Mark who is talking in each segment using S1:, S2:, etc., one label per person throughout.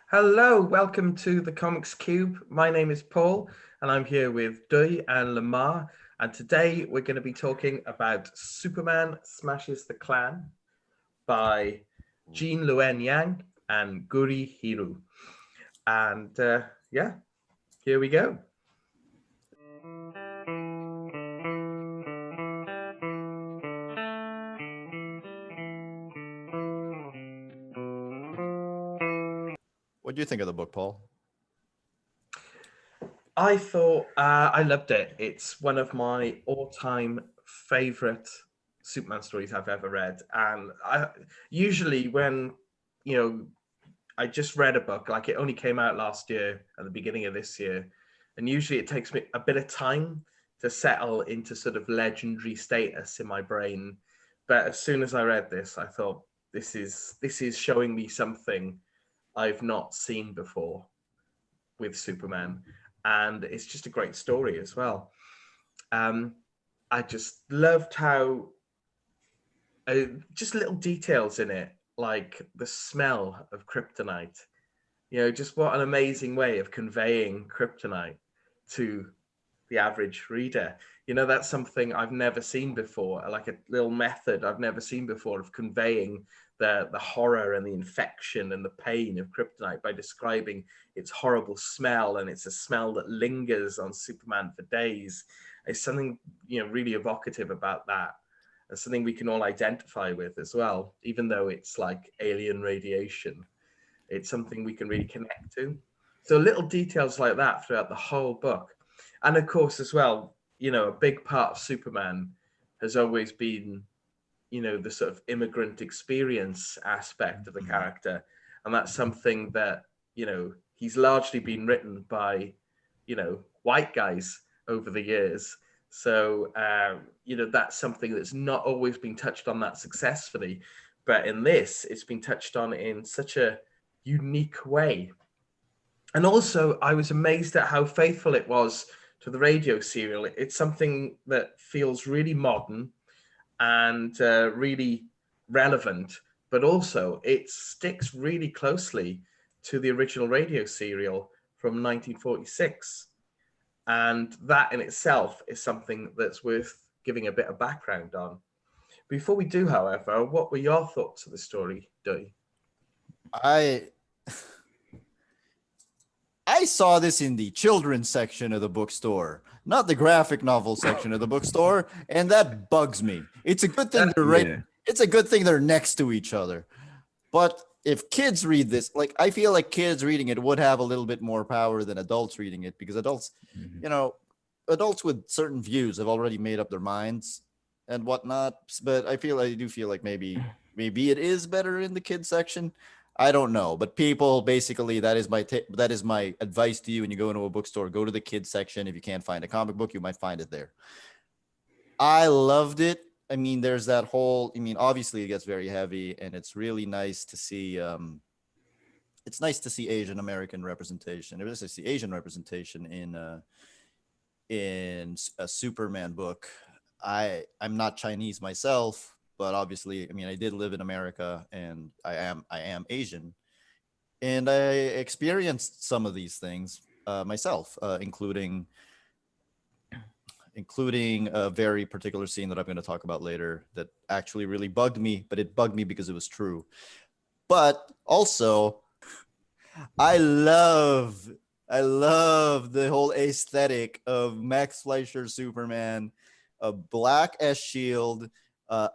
S1: Hello, welcome to the Comics Cube. My name is Paul, and I'm here with Dui and Lamar. And today we're going to be talking about Superman Smashes the Klan by Jean Luen Yang and Guri Hiru. And yeah, here we go.
S2: What do you think of the book, Paul?
S1: I thought I loved it. It's one of my all-time favorite Superman stories I've ever read. And usually when, you know, I just read a book, like it only came out last year at the beginning of this year. And usually it takes me a bit of time to settle into sort of legendary status in my brain. But as soon as I read this, I thought this is showing me something I've not seen before with Superman. And it's just a great story as well. Um, I just loved how just little details in it, like the smell of kryptonite. Just what an amazing way of conveying kryptonite to the average reader. That's something I've never seen before, like a little method I've never seen before of conveying the horror and the infection and the pain of kryptonite by describing its horrible smell. And it's a smell that lingers on Superman for days. It's something, really evocative about that. And something we can all identify with as well, even though it's like alien radiation. It's something we can really connect to. So little details like that throughout the whole book. And of course, as well, a big part of Superman has always been, the sort of immigrant experience aspect of the character. And that's something that, he's largely been written by, white guys over the years. So, that's something that's not always been touched on that successfully. But in this, it's been touched on in such a unique way. And also, I was amazed at how faithful it was to the radio serial. It's something that feels really modern and really relevant, but also it sticks really closely to the original radio serial from 1946. And that in itself is something that's worth giving a bit of background on. Before we do, however, what were your thoughts of the story, Dui?
S2: I I saw this in the children's section of the bookstore, not the graphic novel section of the bookstore, and that bugs me. It's a good thing they're right.
S3: Yeah.
S2: It's a good thing they're next to each other. But if kids read this, like I feel like kids reading it would have a little bit more power than adults reading it, because adults,
S3: Mhm.
S2: you know, adults with certain views have already made up their minds and whatnot. But I do feel like maybe it is better in the kids section. I don't know, but people basically that is my advice to you. When you go into a bookstore, go to the kids section. If you can't find a comic book, you might find it there. I loved it. I mean, there's that whole. I mean, obviously it gets very heavy, and it's really nice to see. It's nice to see Asian American representation. It was to see Asian representation in a Superman book. I'm not Chinese myself, but obviously, I mean, I did live in America, and I am Asian, and I experienced some of these things myself, including a very particular scene that I'm going to talk about later that actually really bugged me, but it bugged me because it was true. But also, I love I love the whole aesthetic of Max Fleischer's Superman, a black as shield,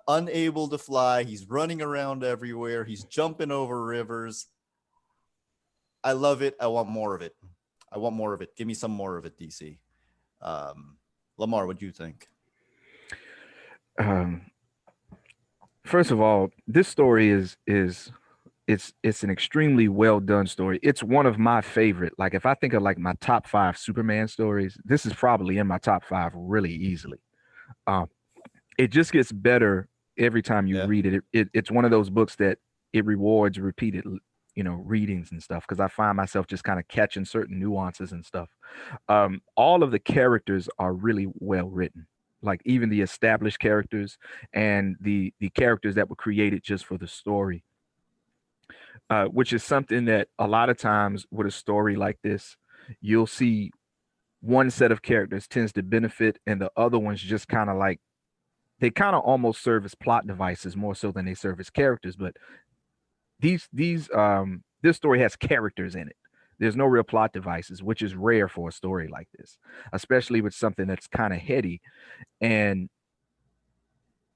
S2: unable to fly. He's running around everywhere. He's jumping over rivers. I love it. I want more of it. I want more of it. Give me some more of it, DC. Um, Lamar, what do you think?
S3: Um, First of all, this story is it's an extremely well done story. It's one of my favorite. Like if I think of like my top five Superman stories, this is probably in my top five really easily. Um, it just gets better every time you
S2: Yeah.
S3: read it. It's one of those books that it rewards repeated, readings and stuff because I find myself just kind of catching certain nuances and stuff. All of the characters are really well written. Like even the established characters and the characters that were created just for the story. which is something that a lot of times with a story like this, you'll see one set of characters tends to benefit and the other ones just kind of like they kind of almost serve as plot devices more so than they serve as characters. But this story has characters in it. There's no real plot devices, which is rare for a story like this, especially with something that's kind of heady. And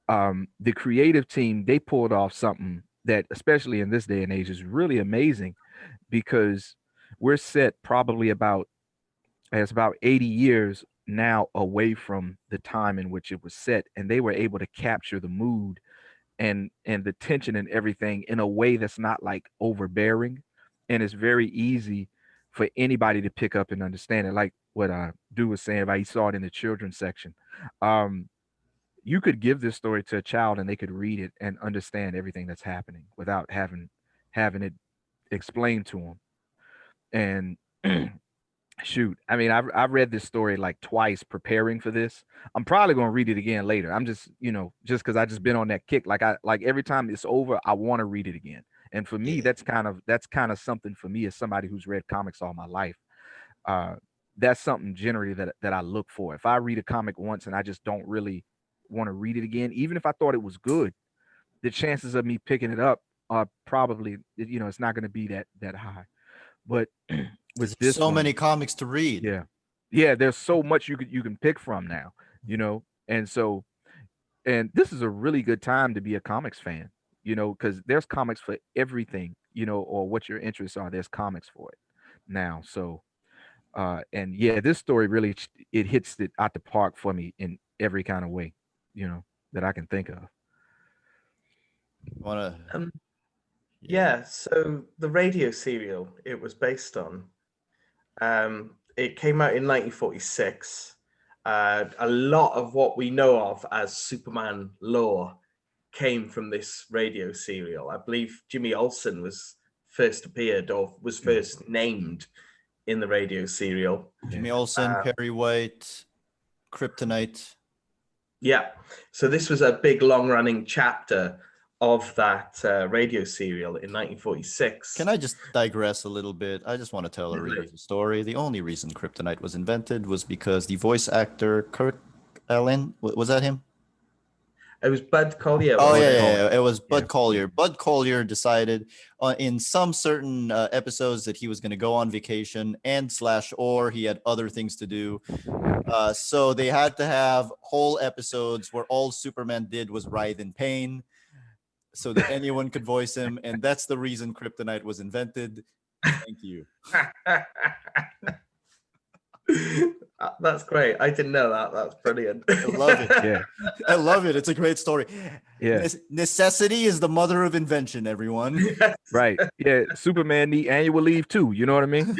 S3: the creative team, they pulled off something that, especially in this day and age, is really amazing because we're set probably about it's about 80 years now away from the time in which it was set, and they were able to capture the mood and the tension and everything in a way that's not like overbearing, and it's very easy for anybody to pick up and understand it. Like what Du was saying about he saw it in the children's section. Um, you could give this story to a child and they could read it and understand everything that's happening without having it explained to them. And shoot, I mean, I've read this story like twice preparing for this. I'm probably gonna read it again later. I'm just, just because I just been on that kick. Like every time it's over, I want to read it again. And for me,
S2: Yeah.
S3: that's kind of something for me as somebody who's read comics all my life. Uh, that's something generally that I look for. If I read a comic once and I just don't really want to read it again, even if I thought it was good, the chances of me picking it up are probably, it's not going to be that high. But with
S2: There's
S3: this
S2: so
S3: one,
S2: many comics to read.
S3: yeah. Yeah, there's so much you can pick from now, And so and this is a really good time to be a comics fan, because there's comics for everything, or what your interests are, there's comics for it now. So and yeah, this story really it hits it out the park for me in every kind of way, that I can think of.
S2: Wanna?
S1: Um,
S2: Yeah.
S1: yeah, so the radio serial it was based on, it came out in 1946. A lot of what we know of as Superman lore came from this radio serial. I believe Jimmy Olsen was first appeared or was first named in the radio serial.
S2: Jimmy
S3: Yeah.
S2: Olsen, Perry White, Kryptonite.
S1: Yeah, so this was a big long-running chapter of that radio serial in 1946.
S2: Can I just digress a little bit? I just want to tell a readers a story. The only reason Kryptonite was invented was because the voice actor Kirk Allen, was that him?
S1: It was Bud Collyer.
S2: Oh
S3: Bud
S2: yeah,
S1: Wasn't it?
S3: Collyer.
S2: yeah, yeah. It was Bud
S3: Yeah.
S2: Collyer. Bud Collyer decided in some certain episodes that he was going to go on vacation or he had other things to do. So they had to have whole episodes where all Superman did was writhe in pain, so that anyone could voice him, and that's the reason Kryptonite was invented. Thank you.
S1: That's great. I didn't know that. That's brilliant.
S2: I love it.
S3: Yeah.
S2: I love it. It's a great story.
S3: Yeah.
S2: Necessity is the mother of invention, everyone.
S3: Right. Yeah. Superman need annual leave too. You know what I mean?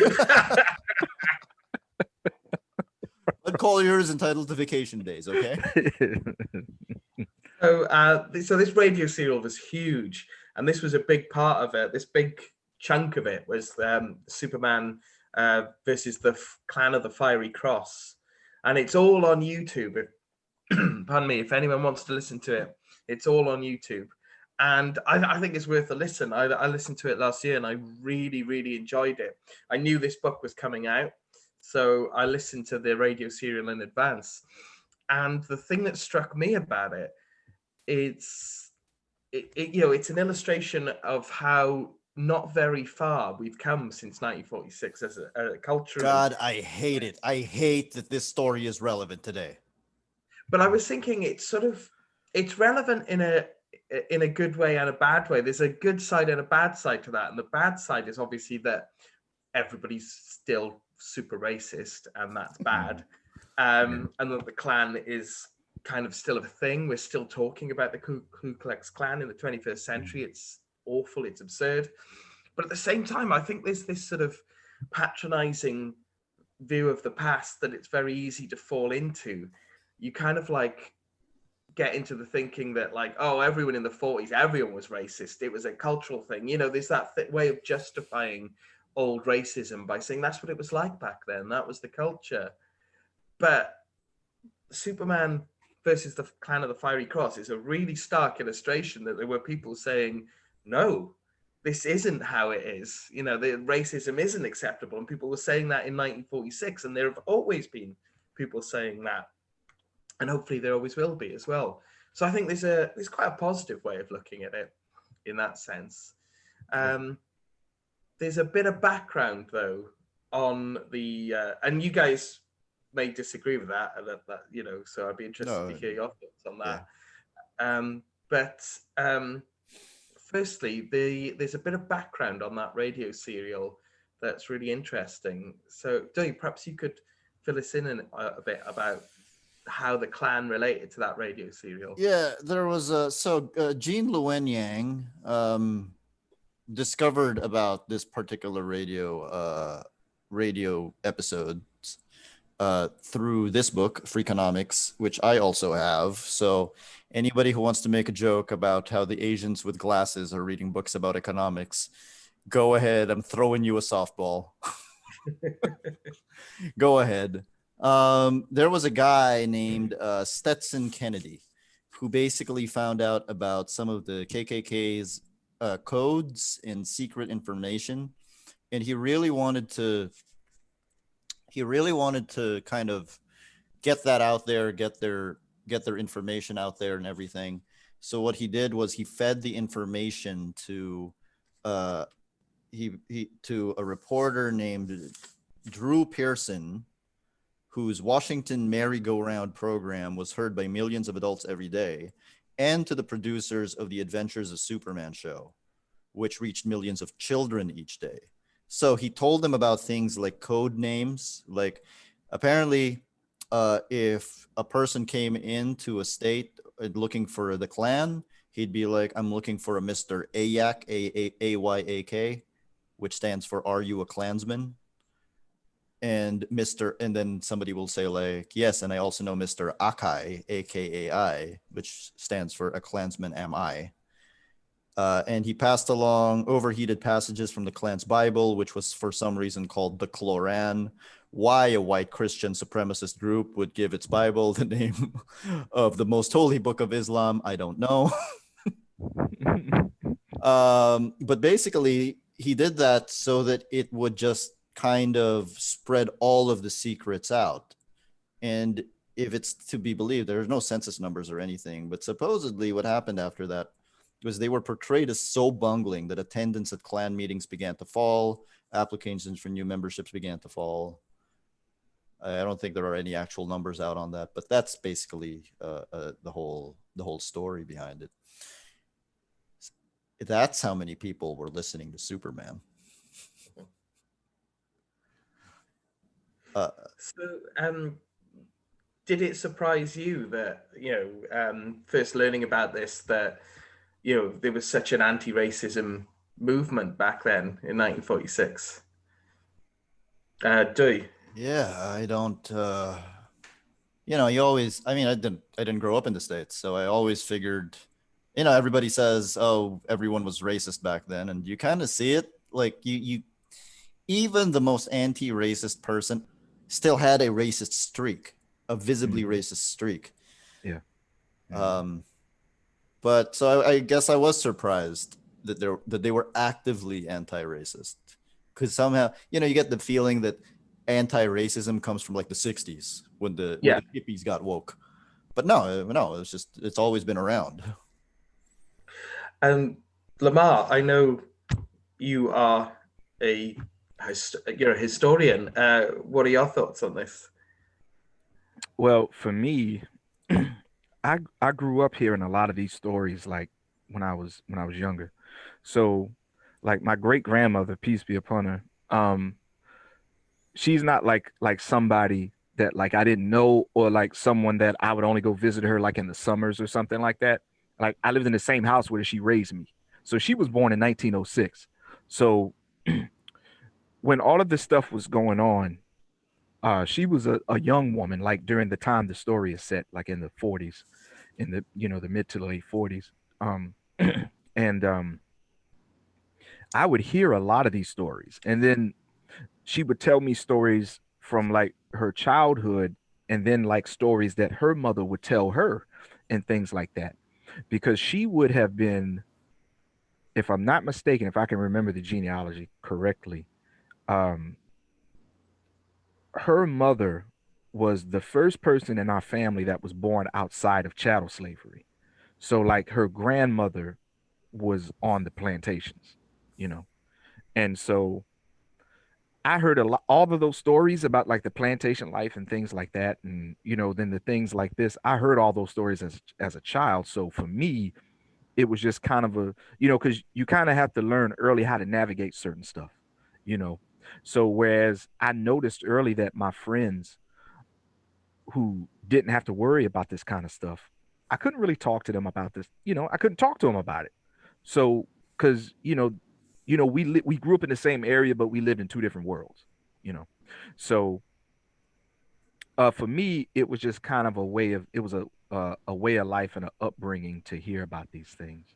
S2: Bud Collyer is entitled to vacation days, okay?
S1: So this radio serial was huge, and this was a big part of it. This big chunk of it was Superman versus the Clan of the Fiery Cross, and it's all on YouTube. Pardon me, if anyone wants to listen to it, it's all on YouTube, and I think it's worth a listen. I listened to it last year, and I really, really enjoyed it. I knew this book was coming out, so I listened to the radio serial in advance, and the thing that struck me about it, it's it's an illustration of how not very far we've come since 1946 as a culture.
S2: God, I hate it. I hate that this story is relevant today.
S1: But I was thinking it's relevant in a good way and a bad way. There's a good side and a bad side to that, and the bad side is obviously that everybody's still super racist, and that's bad. And that the Klan is kind of still a thing. We're still talking about the Ku Klux Klan in the 21st century. It's awful. It's absurd. But at the same time, I think there's this sort of patronizing view of the past that it's very easy to fall into. You kind of like get into the thinking that like, oh, everyone in the 40s, everyone was racist. It was a cultural thing. There's that way of justifying old racism by saying that's what it was like back then. That was the culture. But Superman versus the Clan of the Fiery Cross is a really stark illustration that there were people saying, no, this isn't how it is. You know, the racism isn't acceptable, and people were saying that in 1946, and there have always been people saying that, and hopefully there always will be as well. So I think there's quite a positive way of looking at it in that sense. There's a bit of background though on the and you guys may disagree with that, you know, so I'd be interested to hear your thoughts on that. Firstly, there's a bit of background on that radio serial that's really interesting. So, Dave, perhaps you could fill us in a bit about how the Klan related to that radio serial.
S2: Yeah, there was Jean Luen Yang discovered about this particular radio episode through this book, Freakonomics, which I also have. So anybody who wants to make a joke about how the Asians with glasses are reading books about economics, go ahead. I'm throwing you a softball. Go ahead. There was a guy named Stetson Kennedy who basically found out about some of the KKK's codes and secret information, and he really wanted to kind of get that out there, get their information out there and everything. So what he did was he fed the information to to a reporter named Drew Pearson, whose Washington merry-go-round program was heard by millions of adults every day, and to the producers of the Adventures of Superman show, which reached millions of children each day. So he told them about things like code names. Like apparently, if a person came into a state looking for the Klan, he'd be like, I'm looking for a Mr. Ayak, A-Y-A-K, which stands for, are you a Klansman? And then somebody will say like, yes, and I also know Mr. Akai, A-K-A-I, which stands for a Klansman am I. And he passed along overheated passages from the Klan's Bible, which was for some reason called the Kloran. Why a white Christian supremacist group would give its Bible the name of the most holy book of Islam, I don't know. But basically, he did that so that it would just kind of spread all of the secrets out. And if it's to be believed, there's no census numbers or anything, but supposedly what happened after that was they were portrayed as so bungling that attendance at Klan meetings began to fall, applications for new memberships began to fall. I don't think there are any actual numbers out on that, but that's basically the whole story behind it. That's how many people were listening to Superman.
S1: Did it surprise you that, first learning about this, that, there was such an anti-racism movement back then in 1946? Do you?
S2: Yeah, I don't, you always, I didn't grow up in the States, so I always figured, everybody says, oh, everyone was racist back then. And you kind of see it, like you even the most anti-racist person still had a racist streak, a visibly racist streak.
S3: Yeah.
S2: But so I guess I was surprised that they were actively anti-racist, because somehow, you get the feeling that anti-racism comes from like the 60s when the hippies got woke. But no, it's always been around.
S1: Lamar, I know you are you're a historian. What are your thoughts on this?
S3: Well, for me, I grew up hearing a lot of these stories like when I was younger. So like my great grandmother, peace be upon her, she's not like somebody that like I didn't know, or like someone that I would only go visit her like in the summers or something like that. Like I lived in the same house where she raised me. So she was born in 1906. So when all of this stuff was going on, she was a young woman, like during the time the story is set, like in the 40s, in the the mid to late 40s. And I would hear a lot of these stories, and then she would tell me stories from like her childhood, and then like stories that her mother would tell her and things like that, because she would have been if I'm not mistaken, if I can remember the genealogy correctly, um, her mother was the first person in our family that was born outside of chattel slavery. So like her grandmother was on the plantations, you know. And so I heard a lot, all of those stories about like the plantation life and things like that, and then the things like this. I heard all those stories as a child. So for me, it was just kind of a, because you kind of have to learn early how to navigate certain stuff, you know. So whereas I noticed early that my friends who didn't have to worry about this kind of stuff, I couldn't really talk to them about this. I couldn't talk to them about it. So, because we grew up in the same area, but we lived in two different worlds. You know, so for me, it was just kind of it was a way of life and an upbringing to hear about these things.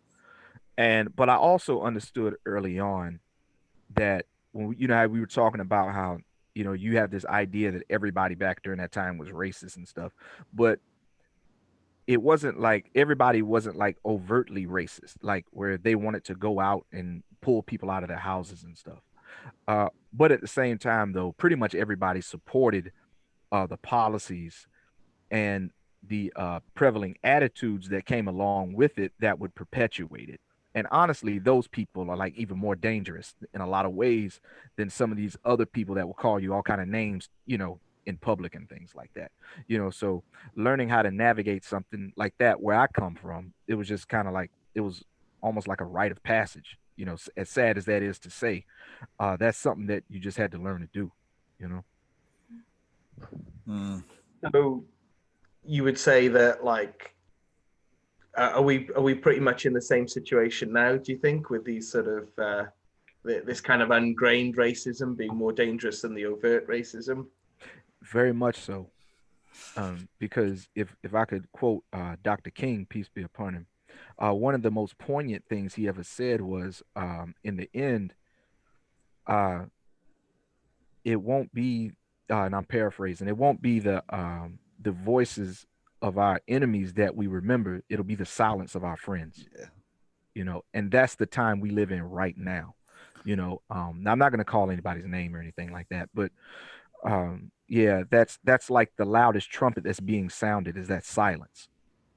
S3: But I also understood early on that when how we were talking about how you have this idea that everybody back during that time was racist and stuff, but it wasn't like everybody wasn't like overtly racist, like where they wanted to go out and pull people out of their houses and stuff. But at the same time, though, pretty much everybody supported the policies and the prevailing attitudes that came along with it that would perpetuate it. And honestly, those people are like even more dangerous in a lot of ways than some of these other people that will call you all kind of names, in public and things like that. So learning how to navigate something like that where I come from, it was just kind of like it was almost like a rite of passage. As sad as that is to say, that's something that you just had to learn to do. You know.
S2: Mm.
S1: So you would say that like are we pretty much in the same situation now, do you think, with these sort of this kind of ungrained racism being more dangerous than the overt racism?
S3: Very much so. Because if I could quote Dr. King, peace be upon him, one of the most poignant things he ever said was, in the end, uh, it won't be, and I'm paraphrasing, it won't be the voices of our enemies that we remember. It'll be the silence of our friends.
S2: Yeah.
S3: And that's the time we live in right now. Now I'm not going to call anybody's name or anything like that, but yeah, that's like the loudest trumpet that's being sounded is that silence,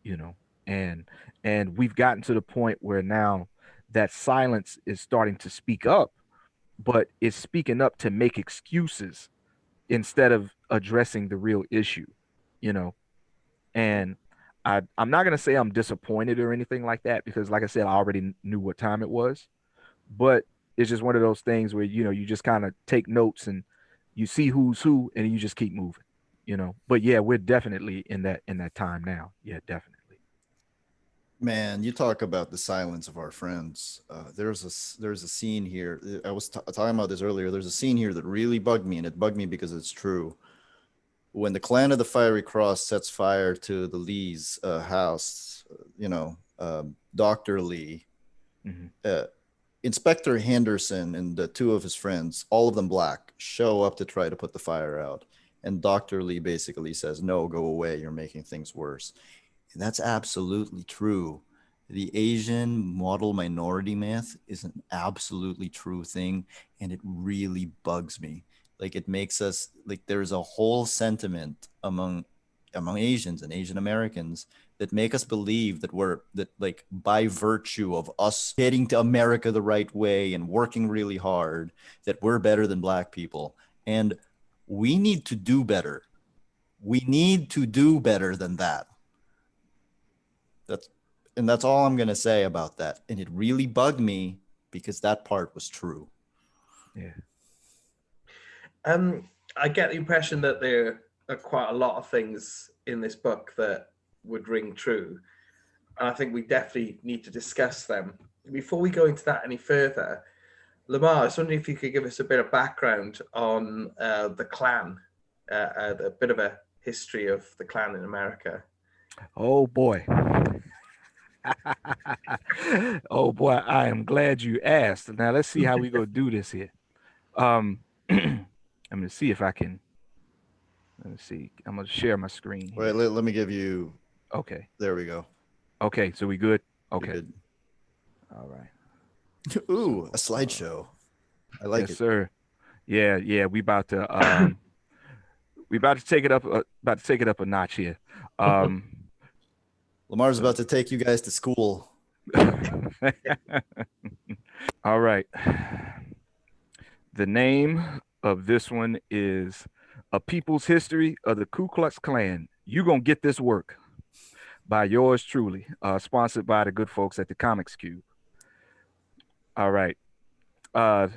S3: you know and we've gotten to the point where now that silence is starting to speak up, but it's speaking up to make excuses instead of addressing the real issue, you know and I'm not going to say I'm disappointed or anything like that, because like I said, I already knew what time it was, but it's just one of those things where you just kind of take notes and you see who's who and you just keep moving. But yeah, we're definitely in that time now. Yeah, definitely.
S2: Man, you talk about the silence of our friends. There's a scene here. I was talking about this earlier. There's a scene here that really bugged me, and it bugged me because it's true. When the Clan of the Fiery Cross sets fire to the Lee's house, Dr. Lee,
S3: Hmm.
S2: uh, Inspector Henderson and the two of his friends, all of them black, show up to try to put the fire out. And Dr. Lee basically says, "No, go away. You're making things worse." And that's absolutely true. The Asian model minority myth is an absolutely true thing. And it really bugs me. Like, it makes us like there's a whole sentiment among Asians and Asian Americans that make us believe that like by virtue of us getting to America the right way and working really hard, that we're better than black people. And we need to do better. We need to do better than that. That's and that's all I'm gonna say about that. And it really bugged me because that part was true.
S3: Yeah.
S1: I get the impression that there are quite a lot of things in this book that would ring true. And I think we definitely need to discuss them. Before we go into that any further, Lamar, I was wondering if you could give us a bit of background on the Klan, a bit of a history of the Klan in America.
S3: Oh boy. Oh boy, I am glad you asked. Now let's see how we go do this here. Um, I'm gonna see if I can. Let me see. I'm gonna share my screen here.
S2: Wait, let me give you.
S3: Okay.
S2: There we go.
S3: Okay. So we good?
S2: You're
S3: Okay.
S2: good.
S3: All right.
S2: Ooh, a
S3: So,
S2: slideshow. I like
S3: yes,
S2: it.
S3: sir. Yeah, yeah. We about to take it up, about to take it up a notch here.
S2: Lamar's
S3: So,
S2: about to take you guys to school.
S3: all right. The name of this one is A People's History of the Ku Klux Klan. You gonna get this work by yours truly, sponsored by the good folks at the Comics Cube. All right. Uh,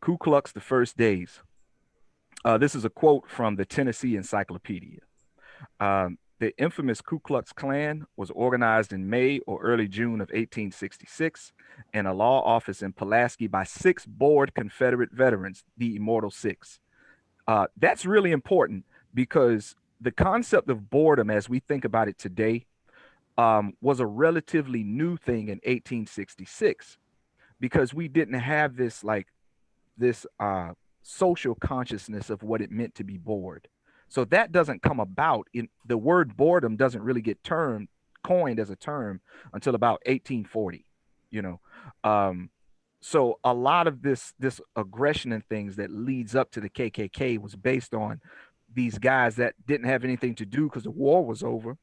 S3: Ku Klux, the First Days. This is a quote from the Tennessee Encyclopedia. The infamous Ku Klux Klan was organized in May or early June of 1866 in a law office in Pulaski by 6 bored Confederate veterans, the Immortal Six. That's really important because the concept of boredom, as we think about it today, was a relatively new thing in 1866 because we didn't have this social consciousness of what it meant to be bored. So that doesn't come about in the word boredom doesn't really get coined as a term until about 1840, you know. Um, so a lot of this aggression and things that leads up to the KKK was based on these guys that didn't have anything to do because the war was over.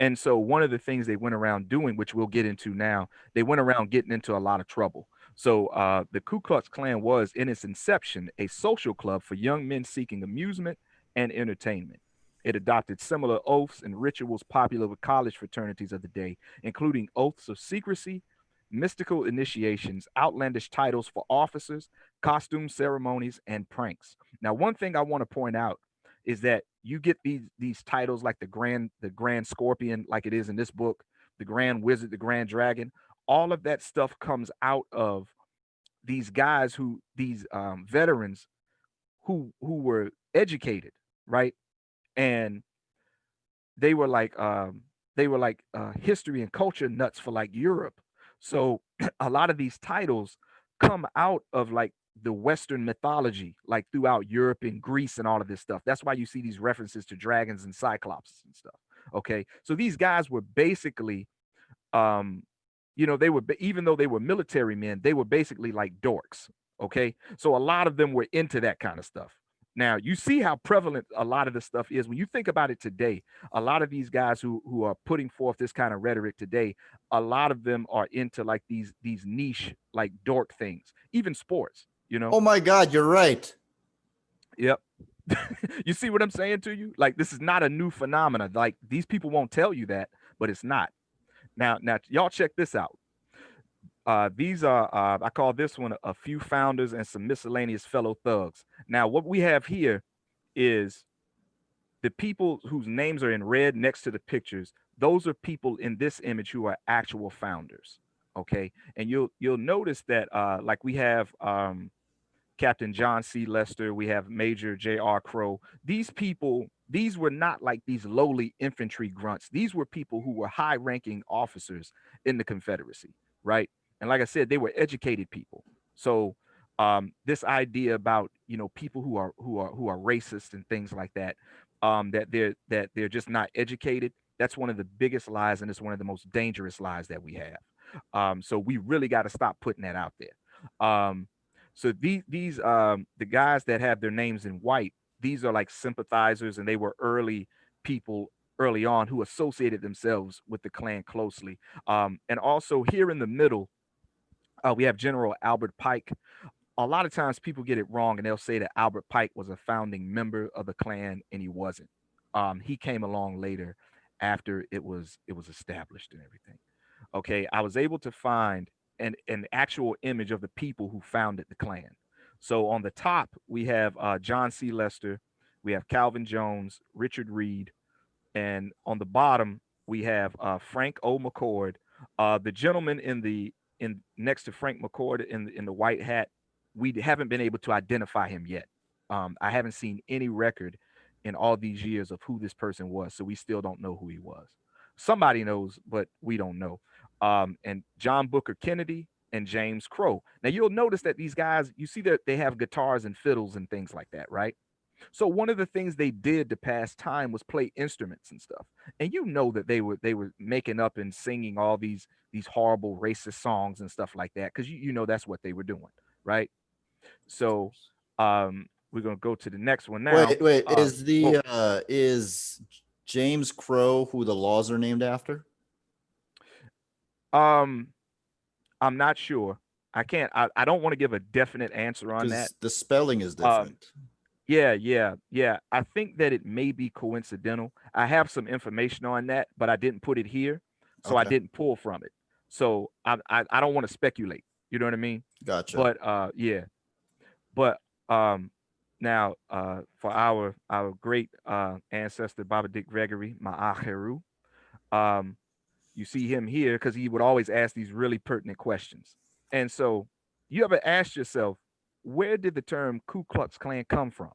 S3: And so one of the things they went around doing, which we'll get into now, they went around getting into a lot of trouble. So the Ku Klux Klan was, in its inception, a social club for young men seeking amusement and entertainment. It adopted similar oaths and rituals popular with college fraternities of the day, including oaths of secrecy, mystical initiations, outlandish titles for officers, costume ceremonies, and pranks. Now, one thing I want to point out is that you get these titles like the Grand Scorpion, like it is in this book, the Grand Wizard, the Grand Dragon. All of that stuff comes out of these guys these veterans who were educated, right? And they were like history and culture nuts for like Europe. So a lot of these titles come out of like the Western mythology, like throughout Europe and Greece and all of this stuff. That's why you see these references to dragons and cyclops and stuff. Okay, so these guys were basically, um, even though they were military men, they were basically like dorks. Okay, so a lot of them were into that kind of stuff. Now you see how prevalent a lot of this stuff is when you think about it today. A lot of these guys who are putting forth this kind of rhetoric today, a lot of them are into like these niche like dork things, even sports.
S2: Oh my God, you're right.
S3: Yep. You see what I'm saying to you? Like this is not a new phenomenon. Like these people won't tell you that, but it's not. Now, y'all check this out. These are I call this one a few founders and some miscellaneous fellow thugs. Now, what we have here is the people whose names are in red next to the pictures. Those are people in this image who are actual founders. Okay, and you'll notice that like we have Captain John C. Lester, we have Major J.R. Crow. These people, these were not like these lowly infantry grunts. These were people who were high ranking officers in the Confederacy, right? And like I said, they were educated people. So this idea about people who are racist and things like that, that they're just not educated. That's one of the biggest lies, and it's one of the most dangerous lies that we have. So we really got to stop putting that out there. So these the guys that have their names in white, these are like sympathizers, and they were early people early on who associated themselves with the Klan closely. And also here in the middle, we have General Albert Pike. A lot of times people get it wrong, and they'll say that Albert Pike was a founding member of the Klan, and he wasn't. He came along later after it was established and everything. Okay, I was able to find an actual image of the people who founded the Klan. So on the top we have John C. Lester, we have Calvin Jones, Richard Reed, and on the bottom we have Frank O. McCord. The gentleman in next to Frank McCord in the white hat, we haven't been able to identify him yet. I haven't seen any record in all these years of who this person was, so we still don't know who he was. Somebody knows, but we don't know. And John Booker Kennedy and James Crow. Now you'll notice that these guys, you see that they have guitars and fiddles and things like that, right? So one of the things they did to pass time was play instruments and stuff. And you know that they were making up and singing all these horrible racist songs and stuff like that, because you know that's what they were doing, right? So we're gonna go to the next one now.
S2: Wait.
S3: Well,
S2: Is James Crow who the laws are named after?
S3: um, I'm not sure. I can't. I don't want to give a definite answer on that.
S2: Because the spelling is
S3: Um,
S2: different.
S3: yeah. I think that it may be coincidental. I have some information on that, but I didn't put it here, so I
S2: Okay,
S3: didn't pull from it. So I don't want to speculate. You know what I mean?
S2: gotcha.
S3: But yeah. But um, now for our great ancestor Baba Dick Gregory, Ma'acheru, um, you see him here because he would always ask these really pertinent questions. And so, you ever asked yourself, where did the term Ku Klux Klan come from?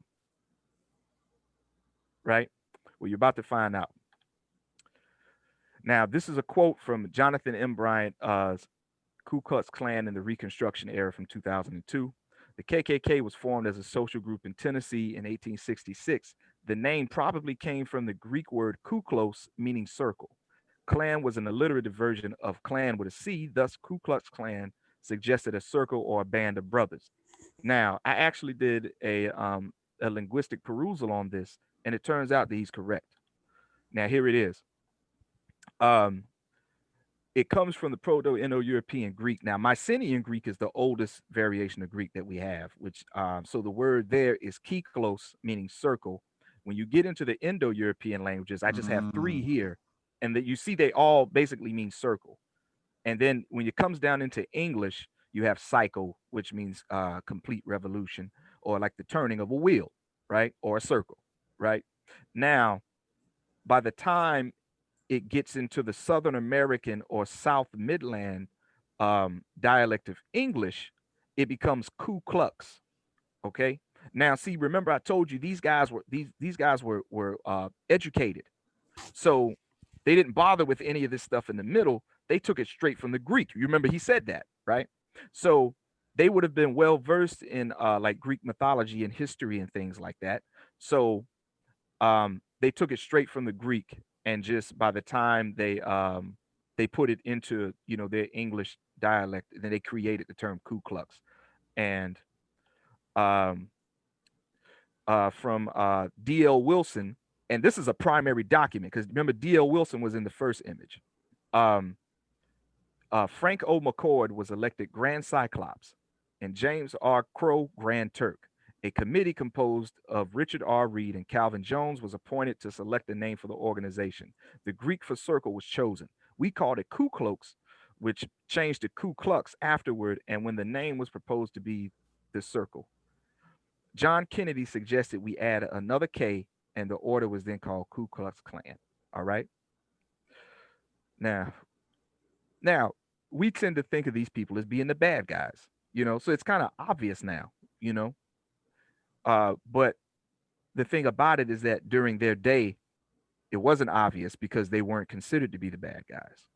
S3: Right? Well, you're about to find out. Now, this is a quote from Jonathan M. Bryant, Ku Klux Klan in the Reconstruction era from 2002. The KKK was formed as a social group in Tennessee in 1866. The name probably came from the Greek word kuklos, meaning circle. Klan was an alliterative version of clan with a C, thus Ku Klux Klan suggested a circle or a band of brothers. Now, I actually did a linguistic perusal on this, and it turns out that he's correct. Now, here it is. Um, it comes from the Proto-Indo-European Greek. Now, Mycenaean Greek is the oldest variation of Greek that we have, which so the word there is kiklos, meaning circle. When you get into the Indo-European languages, I just have three
S2: Mm,
S3: here, and that you see they all basically mean circle. And then when it comes down into English, you have cycle, which means complete revolution, or like the turning of a wheel, right, or a circle, right. Now, by the time it gets into the Southern American or South Midland dialect of English, it becomes Ku Klux. Okay. Now, see, remember I told you these guys were educated, so they didn't bother with any of this stuff in the middle. They took it straight from the Greek. You remember he said that, right? So they would have been well versed in like Greek mythology and history and things like that. So they took it straight from the Greek, and just by the time they put it into their English dialect, then they created the term Ku Klux. And um, from D.L. Wilson, and this is a primary document because remember D.L. Wilson was in the first image. Um, Frank O. McCord was elected Grand Cyclops, and James R. Crow Grand Turk. A committee composed of Richard R. Reed and Calvin Jones was appointed to select a name for the organization. The Greek for circle was chosen. We called it Ku Klux, which changed to Ku Klux afterward, and when the name was proposed to be the circle. John Kennedy suggested we add another K, and the order was then called Ku Klux Klan. All right. Now, now we tend to think of these people as being the bad guys, so it's kind of obvious now, you know. But the thing about it is that during their day, it wasn't obvious because they weren't considered to be the bad guys.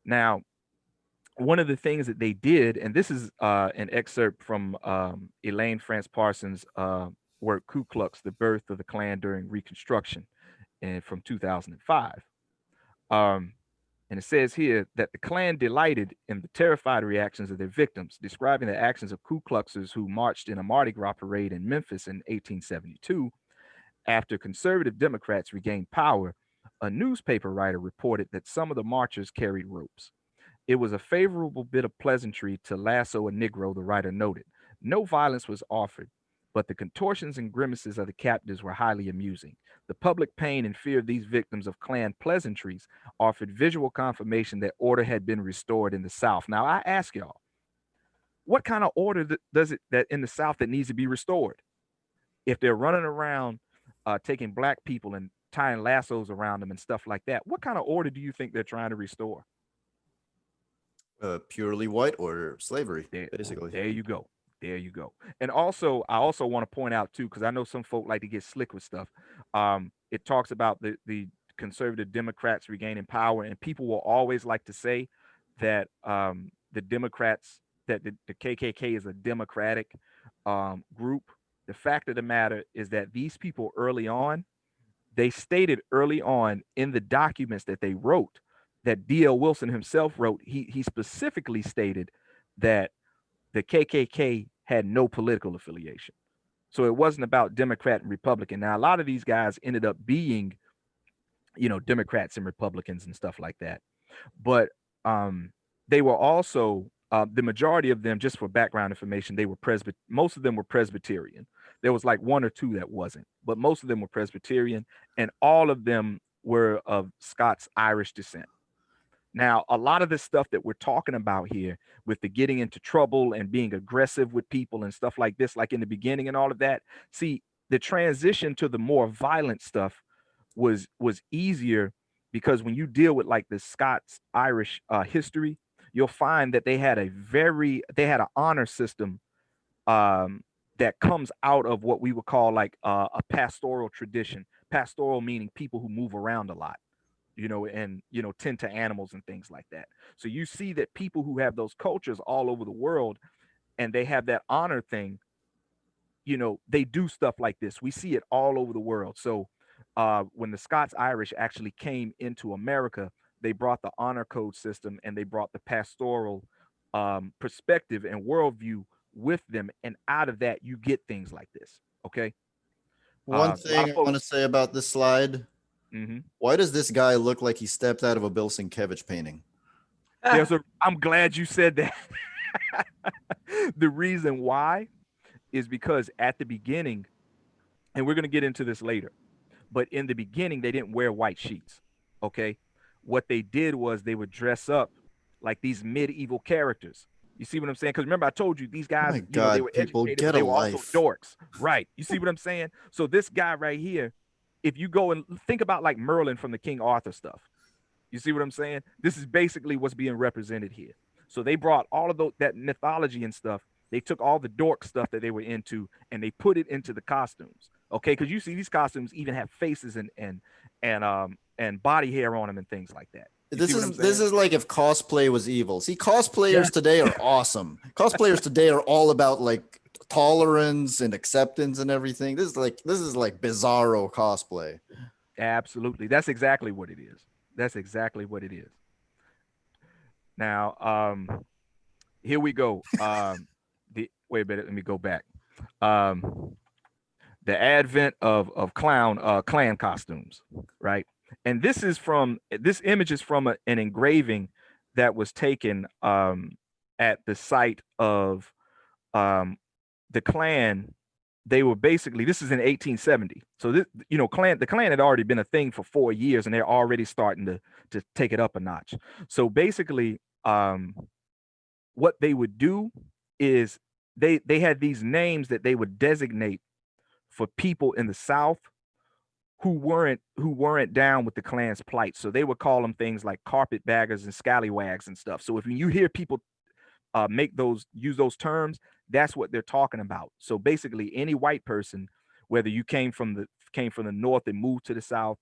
S3: Now, one of the things that they did, and this is an excerpt from Elaine France Parsons' work Ku Klux, The Birth of the Klan During Reconstruction, and from 2005. Um, and it says here that the Klan delighted in the terrified reactions of their victims, describing the actions of Ku Kluxers who marched in a Mardi Gras parade in Memphis in 1872. After conservative Democrats regained power, a newspaper writer reported that some of the marchers carried ropes. It was a favorable bit of pleasantry to lasso a Negro, the writer noted. No violence was offered, but the contortions and grimaces of the captives were highly amusing. The public pain and fear of these victims of Klan pleasantries offered visual confirmation that order had been restored in the South. Now, I ask y'all, what kind of order does it that in the South that needs to be restored? If they're running around taking black people and tying lassos around them and stuff like that, what kind of order do you think they're trying to restore?
S2: Purely white order, slavery,
S3: There,
S2: basically.
S3: there you go. There you go. And also, I also want to point out too, because I know some folk like to get slick with stuff. It talks about the conservative Democrats regaining power, and people will always like to say that the Democrats, that the KKK is a democratic group. The fact of the matter is that these people early on, they stated early on in the documents that they wrote, that D.L. Wilson himself wrote, he specifically stated that the KKK had no political affiliation. So it wasn't about Democrat and Republican. Now, a lot of these guys ended up being, Democrats and Republicans and stuff like that. But they were also, the majority of them, just for background information, they were most of them were Presbyterian. There was like one or two that wasn't, but most of them were Presbyterian, and all of them were of Scots Irish descent. Now, a lot of the stuff that we're talking about here with the getting into trouble and being aggressive with people and stuff like this, like in the beginning and all of that, see, the transition to the more violent stuff was easier because when you deal with like the Scots Irish history, you'll find that they had an honor system that comes out of what we would call like a pastoral tradition. Pastoral meaning people who move around a lot, and tend to animals and things like that. So you see that people who have those cultures all over the world and they have that honor thing, they do stuff like this. We see it all over the world. So when the Scots Irish actually came into America, they brought the honor code system and they brought the pastoral perspective and worldview with them. And out of that, you get things like this. Okay.
S2: One
S3: A lot
S2: thing
S3: of
S2: I want to say about this slide.
S3: hmm
S2: Why does this guy look like he stepped out of a Bill Sienkiewicz painting?
S3: I'm glad you said that. The reason why is because at the beginning, and we're going to get into this later, but in the beginning, they didn't wear white sheets. Okay. What they did was they would dress up like these medieval characters. You see what I'm saying? Because remember, I told you these
S2: Oh
S3: guys,
S2: my
S3: they
S2: God,
S3: were
S2: people,
S3: educated, but
S2: get a
S3: they were also
S2: life.
S3: dorks. Right. You see what I'm saying? So this guy right here, if you go and think about like Merlin from the King Arthur stuff, you see what I'm saying? This is basically what's being represented here. So they brought all of that mythology and stuff. They took all the dork stuff that they were into and they put it into the costumes. Okay, because you see these costumes even have faces and body hair on them and things like that. You see what I'm
S2: This
S3: saying?
S2: is like if cosplay was evil. See,
S1: Yeah.
S2: cosplayers today are awesome. Cosplayers today are all about like tolerance and acceptance and everything. This is like bizarro cosplay.
S3: Absolutely. That's exactly what it is. That's exactly what it is. Now, here we go. Wait a minute, let me go back. Um, the advent of Klan costumes, right? And this image is from an engraving that was taken at the site of um, the Klan. They were basically, this is in 1870. So this, the Klan had already been a thing for 4 years, and they're already starting to take it up a notch. So basically, what they would do is they had these names that they would designate for people in the South who weren't down with the Klan's plight. So they would call them things like carpetbaggers and scallywags and stuff. So if you hear people use those terms, that's what they're talking about. So basically, any white person, whether you came from the North and moved to the South,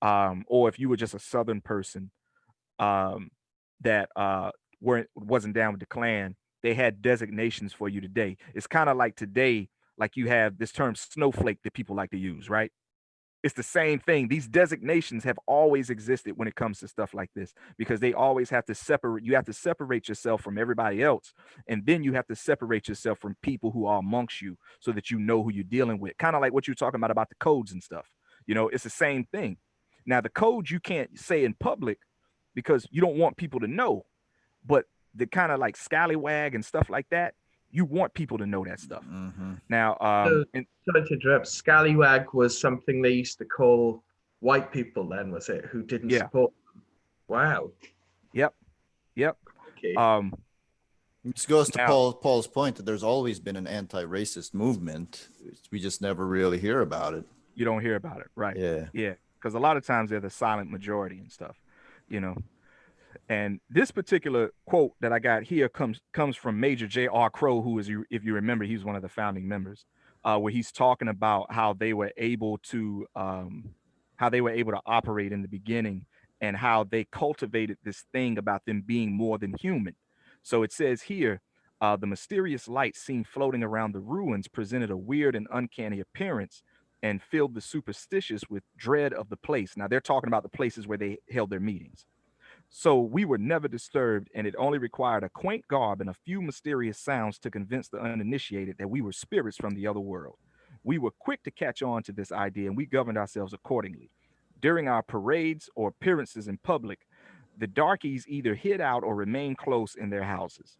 S3: or if you were just a Southern person um, that wasn't down with the Klan, they had designations for you today. It's kind of like today, like you have this term snowflake that people like to use, right? It's the same thing. These designations have always existed when it comes to stuff like this because they always have to separate. You have to separate yourself from everybody else. And then you have to separate yourself from people who are amongst you so that you know who you're dealing with. Kind of like what you're talking about the codes and stuff. It's the same thing. Now, the codes you can't say in public because you don't want people to know. But the kind of like scallywag and stuff like that, you want people to know that stuff.
S2: Mm-hmm.
S3: Now,
S1: So, sorry to interrupt. Scallywag was something they used to call white people then, was it, who didn't
S3: yeah,
S1: support them? Wow.
S3: yep, yep.
S1: Okay.
S3: Um,
S2: This goes to
S3: Now,
S2: Paul's point that there's always been an anti-racist movement. We just never really hear about it.
S3: you don't hear about it, right?
S2: Yeah.
S3: Yeah, because a lot of times they're the silent majority and stuff, you know. And this particular quote that I got here comes from Major J.R. Crow, who is, if you remember, he's one of the founding members, where he's talking about how they were able to operate in the beginning and how they cultivated this thing about them being more than human. So it says here, The mysterious light seen floating around the ruins presented a weird and uncanny appearance and filled the superstitious with dread of the place. Now, they're talking about the places where they held their meetings. So we were never disturbed, and it only required a quaint garb and a few mysterious sounds to convince the uninitiated that we were spirits from the other world. We were quick to catch on to this idea, and we governed ourselves accordingly. During our parades or appearances in public, the darkies either hid out or remained close in their houses.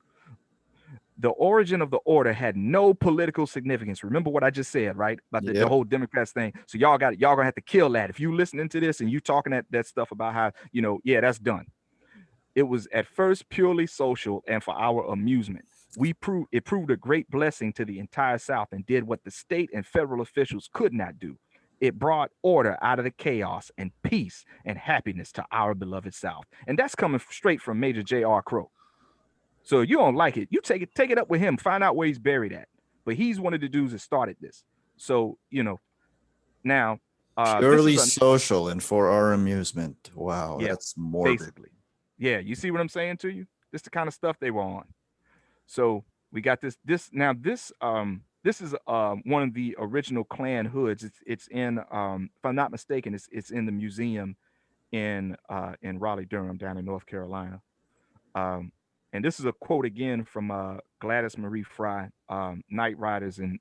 S3: The origin of the order had no political significance. Remember what I just said, right? About the
S2: Yep.
S3: whole Democrats thing. So y'all gonna have to kill that. If you listening to this and you talking that stuff about how, yeah, that's done. It was at first purely social and for our amusement. It proved a great blessing to the entire South and did what the state and federal officials could not do. It brought order out of the chaos and peace and happiness to our beloved South. And that's coming straight from Major J.R. Crow. So you don't like it, you take it up with him, find out where he's buried at. But he's one of the dudes that started this. So, now
S2: Purely social and for our amusement. Wow,
S3: yeah,
S2: that's morbid.
S3: basically. Yeah, you see what I'm saying to you? This the kind of stuff they were on. So we got this. This is one of the original Klan hoods. It's in if I'm not mistaken, it's in the museum in Raleigh, Durham, down in North Carolina. And this is a quote again from Gladys Marie Fry, Night Riders in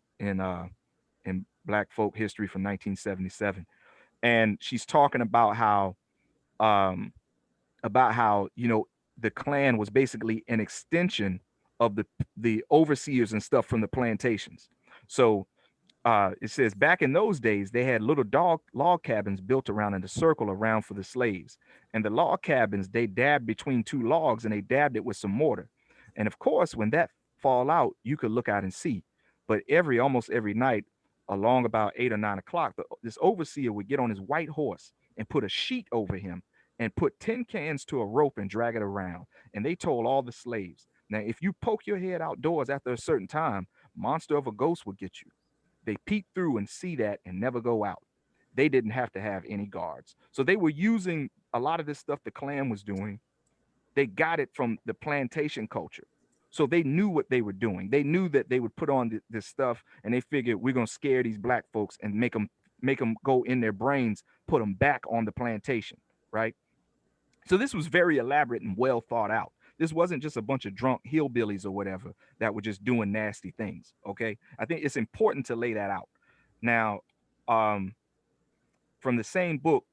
S3: Black Folk History from 1977, and she's talking um, about how the Klan was basically an extension of the overseers and stuff from the plantations. So it says back in those days they had little log cabins built around in a circle around for the slaves, and the log cabins they dabbed between two logs and they dabbed it with some mortar, and of course when that fall out you could look out and see. But almost every night along about 8 or 9 o'clock, this overseer would get on his white horse and put a sheet over him and put tin cans to a rope and drag it around. And they told all the slaves, now, if you poke your head outdoors after a certain time, monster of a ghost will get you. They peek through and see that and never go out. They didn't have to have any guards. So they were using a lot of this stuff the Klan was doing. They got it from the plantation culture. So they knew what they were doing. They knew that they would put on this stuff and they figured we're going to scare these black folks and make them go in their brains, put them back on the plantation, right? So this was very elaborate and well thought out. This wasn't just a bunch of drunk hillbillies or whatever that were just doing nasty things. Okay. I think it's important to lay that out. Now, from the same book,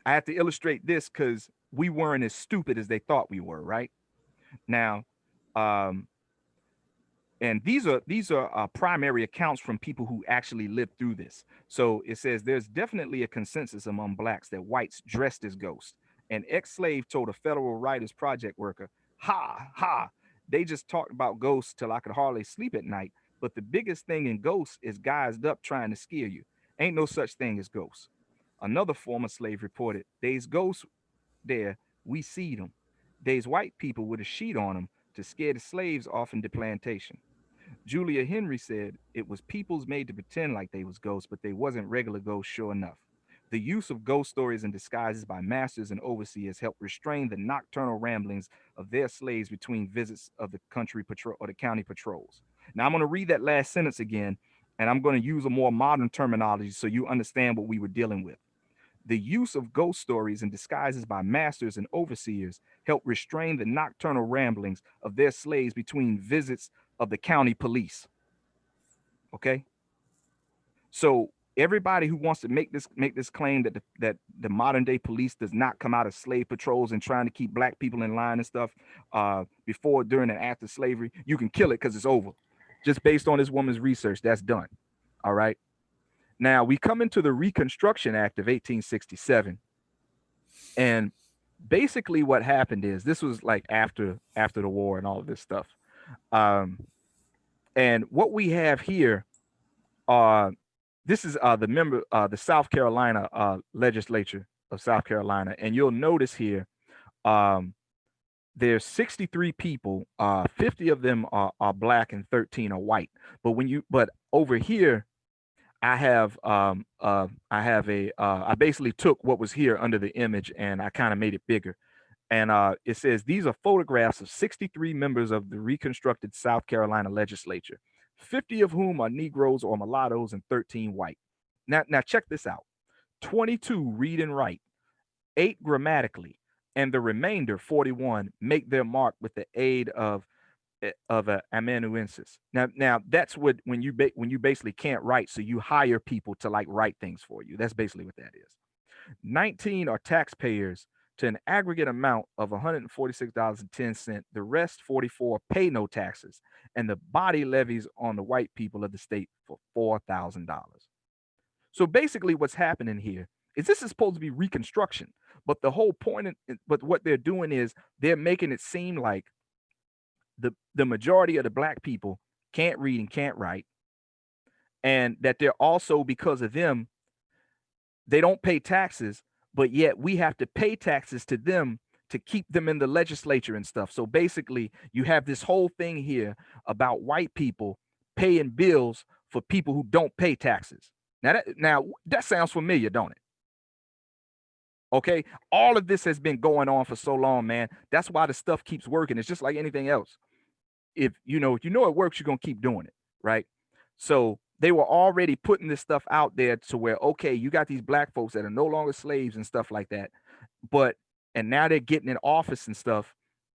S3: I have to illustrate this because we weren't as stupid as they thought we were, right? Now, and these are primary accounts from people who actually lived through this. So it says there's definitely a consensus among blacks that whites dressed as ghosts. An ex-slave told a Federal Writers Project worker, "Ha ha, they just talked about ghosts till I could hardly sleep at night. But the biggest thing in ghosts is guised up trying to scare you. Ain't no such thing as ghosts." Another former slave reported, "There's ghosts there, we see them. There's white people with a sheet on them to scare the slaves off in the plantation." Julia Henry said it was peoples made to pretend like they was ghosts, but they wasn't regular ghosts sure enough. The use of ghost stories and disguises by masters and overseers helped restrain the nocturnal ramblings of their slaves between visits of the country patrol or the county patrols. Now I'm going to read that last sentence again, and I'm going to use a more modern terminology so you understand what we were dealing with. The use of ghost stories and disguises by masters and overseers helped restrain the nocturnal ramblings of their slaves between visits of the county police. Okay, so everybody who wants to make this claim that the modern day police does not come out of slave patrols and trying to keep black people in line and stuff before, during, and after slavery, you can kill it because it's over. Just based on this woman's research, that's done. All right. Now we come into the Reconstruction Act of 1867, and basically what happened is this was like after the war and all of this stuff. And what we have here, this is the South Carolina legislature of South Carolina, and you'll notice here, there's 63 people. 50 of them are black and 13 are white. But over here, I basically took what was here under the image and I kind of made it bigger. And it says these are photographs of 63 members of the reconstructed South Carolina legislature, 50 of whom are Negroes or mulattoes and 13 white. Now check this out. 22 read and write, 8 grammatically, and the remainder, 41, make their mark with the aid of a amanuensis. Now that's what when you basically can't write, so you hire people to like write things for you. That's basically what that is. 19 are taxpayers to an aggregate amount of $146.10. The rest, 44, pay no taxes, and the body levies on the white people of the state for $4,000. So basically, what's happening here is this is supposed to be Reconstruction, but the whole point, but what they're doing is they're making it seem like the majority of the black people can't read and can't write, and that they're also, because of them, they don't pay taxes, but yet we have to pay taxes to them to keep them in the legislature and stuff. So basically, you have this whole thing here about white people paying bills for people who don't pay taxes. Now that sounds familiar, don't it? Okay, all of this has been going on for so long, man. That's why the stuff keeps working. It's just like anything else. If you know it works, you're gonna keep doing it, right? So they were already putting this stuff out there to where, okay, you got these black folks that are no longer slaves and stuff like that, and now they're getting in office and stuff,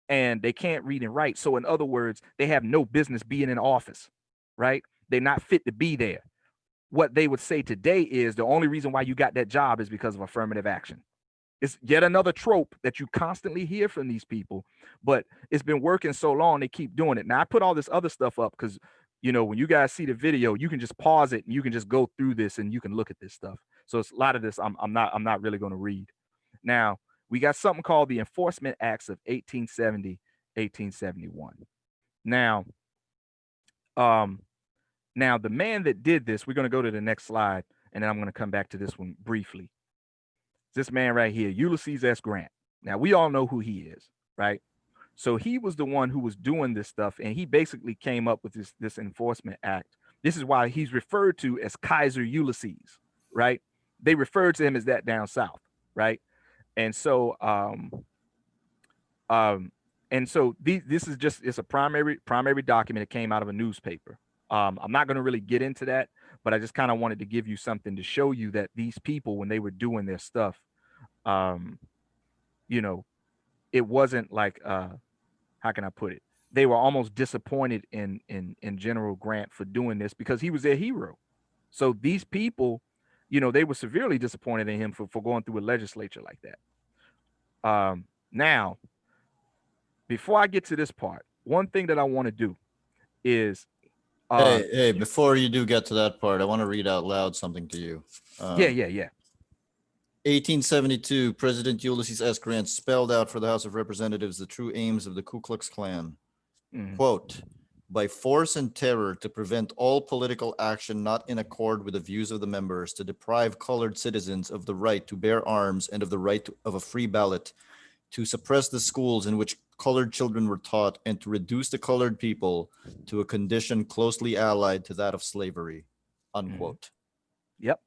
S3: and they can't read and write. So in other words, they have no business being in office, right? They're not fit to be there. What they would say today is the only reason why you got that job is because of affirmative action. It's yet another trope that you constantly hear from these people, but it's been working so long, they keep doing it. Now, I put all this other stuff up because, when you guys see the video, you can just pause it and you can just go through this and you can look at this stuff. So it's a lot of this I'm not really going to read. Now, we got something called the Enforcement Acts of 1870, 1871. Now, the man that did this, we're going to go to the next slide, and then I'm going to come back to this one briefly. This man right here, Ulysses S. Grant. Now, we all know who he is, right? So he was the one who was doing this stuff, and he basically came up with this Enforcement Act. This is why he's referred to as Kaiser Ulysses, right? They referred to him as that down south, right? And so, this is just, it's a primary document that came out of a newspaper. I'm not going to really get into that, but I just kind of wanted to give you something to show you that these people, when they were doing their stuff, it wasn't like, how can I put it? They were almost disappointed in General Grant for doing this because he was their hero. So these people, they were severely disappointed in him for going through a legislature like that. Now, before I get to this part, one thing that I want to do is
S2: hey, before you do get to that part, I want to read out loud something to you.
S3: Yeah.
S2: 1872, President Ulysses S. Grant spelled out for the House of Representatives the true aims of the Ku Klux Klan. Quote, by force and terror to prevent all political action not in accord with the views of the members, to deprive colored citizens of the right to bear arms and of the right of a free ballot, to suppress the schools in which colored children were taught, and to reduce the colored people to a condition closely allied to that of slavery, unquote.
S3: Yep.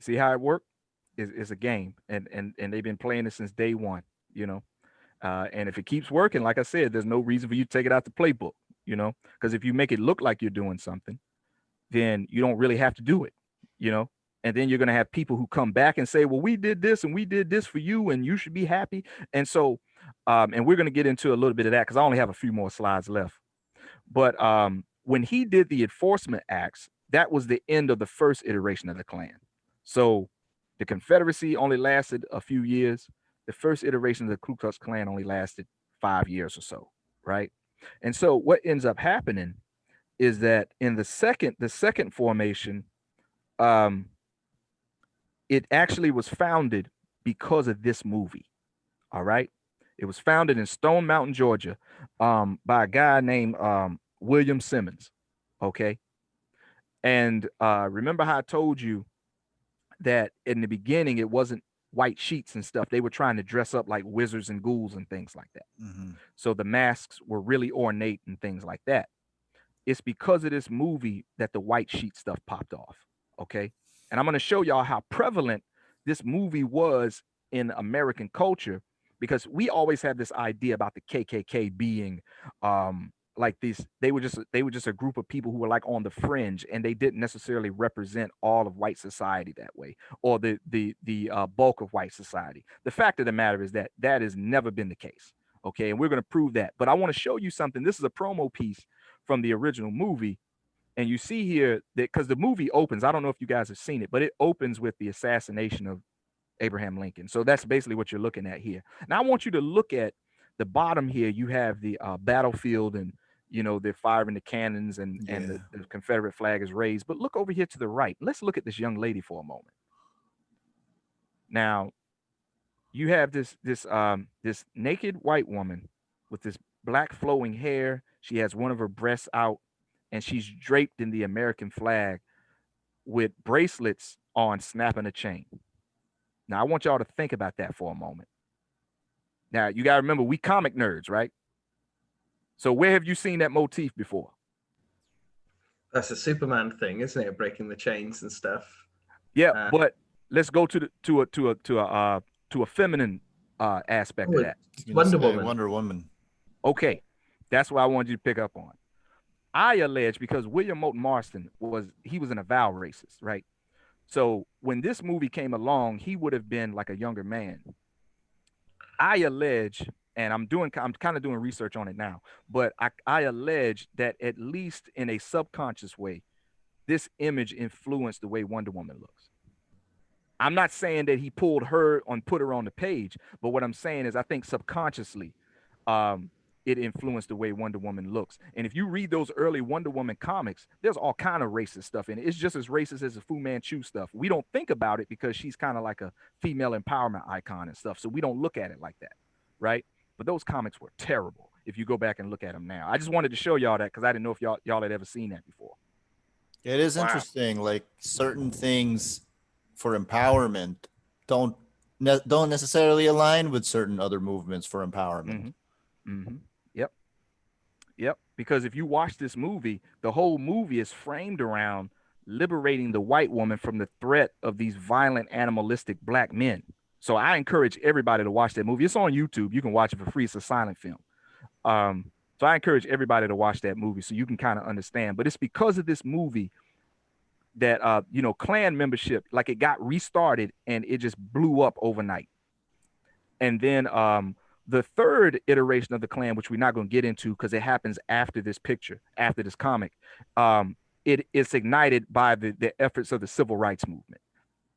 S3: See how it worked? It's a game, and they've been playing it since day one, and if it keeps working, like I said, there's no reason for you to take it out the playbook, because if you make it look like you're doing something, then you don't really have to do it, and then you're going to have people who come back and say, well, we did this and we did this for you and you should be happy. And so, and we're going to get into a little bit of that because I only have a few more slides left. But when he did the Enforcement Acts, that was the end of the first iteration of the Klan. So the Confederacy only lasted a few years. The first iteration of the Ku Klux Klan only lasted 5 years or so, right? And so what ends up happening is that in the second formation, it actually was founded because of this movie. All right. It was founded in Stone Mountain, Georgia, by a guy named William Simmons. Okay. And remember how I told you that in the beginning, it wasn't white sheets and stuff. They were trying to dress up like wizards and ghouls and things like that. So the masks were really ornate and things like that. It's because of this movie that the white sheet stuff popped off. Okay. And I'm going to show y'all how prevalent this movie was in American culture, because we always have this idea about the KKK being like these, they were just a group of people who were like on the fringe, and they didn't necessarily represent all of white society that way, or the bulk of white society. The fact of the matter is that that has never been the case. Okay, and we're going to prove that. But I want to show you something. This is a promo piece from the original movie, and you see here that because the movie opens, I don't know if you guys have seen it, but it opens with the assassination of Abraham Lincoln. So that's basically what you're looking at here. Now I want you to look at the bottom here. You have the battlefield, and they're firing the cannons, and the Confederate flag is raised. But look over here to the right. Let's look at this young lady for a moment. Now you have this naked white woman with this black flowing hair. She has one of her breasts out, and she's draped in the American flag with bracelets on, snapping a chain. Now, I want y'all to think about that for a moment. Now, you got to remember, we comic nerds, right? So where have you seen that motif before?
S1: That's a Superman thing, isn't it? Breaking the chains and stuff.
S3: Yeah, but let's go to a feminine aspect of that.
S1: Wonder Woman.
S2: Wonder Woman.
S3: Okay, that's what I wanted you to pick up on. I allege, because William Moulton Marston was an avowed racist, right? So when this movie came along, he would have been like a younger man. I allege, and I'm kind of doing research on it now, but I allege that at least in a subconscious way, this image influenced the way Wonder Woman looks. I'm not saying that he put her on the page, but what I'm saying is I think subconsciously, it influenced the way Wonder Woman looks. And if you read those early Wonder Woman comics, there's all kind of racist stuff in it. It's just as racist as the Fu Manchu stuff. We don't think about it because she's kind of like a female empowerment icon and stuff, so we don't look at it like that, right? But those comics were terrible if you go back and look at them now. I just wanted to show y'all that because I didn't know if y'all had ever seen that before.
S2: It is interesting. Like certain things for empowerment don't necessarily align with certain other movements for empowerment.
S3: Yep. Because if you watch this movie, the whole movie is framed around liberating the white woman from the threat of these violent, animalistic black men. So I encourage everybody to watch that movie. It's on YouTube. You can watch it for free. It's a silent film. So I encourage everybody to watch that movie so you can kind of understand. But it's because of this movie that Klan membership, like, it got restarted and it just blew up overnight. And then the third iteration of the Klan, which we're not going to get into because it happens after this picture, after this comic, it is ignited by the efforts of the civil rights movement.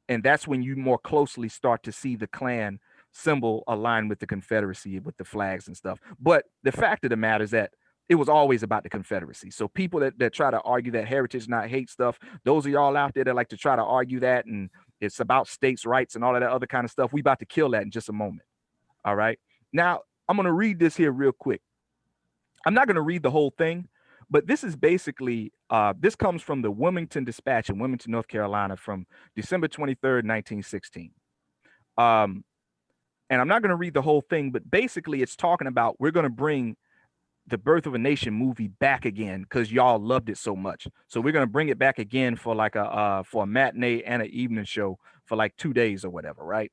S3: And that's when you more closely start to see the Klan symbol aligned with the Confederacy, with the flags and stuff. But the fact of the matter is that it was always about the Confederacy. So people that try to argue that heritage, not hate stuff, those of y'all out there that like to try to argue that and it's about states' rights and all of that other kind of stuff, we about to kill that in just a moment. All right. Now, I'm going to read this here real quick. I'm not going to read the whole thing, but this is basically, this comes from the Wilmington Dispatch in Wilmington, North Carolina from December 23rd, 1916. And I'm not going to read the whole thing, but basically it's talking about we're going to bring the Birth of a Nation movie back again because y'all loved it so much. So we're going to bring it back again for like for a matinee and an evening show for like 2 days or whatever, right?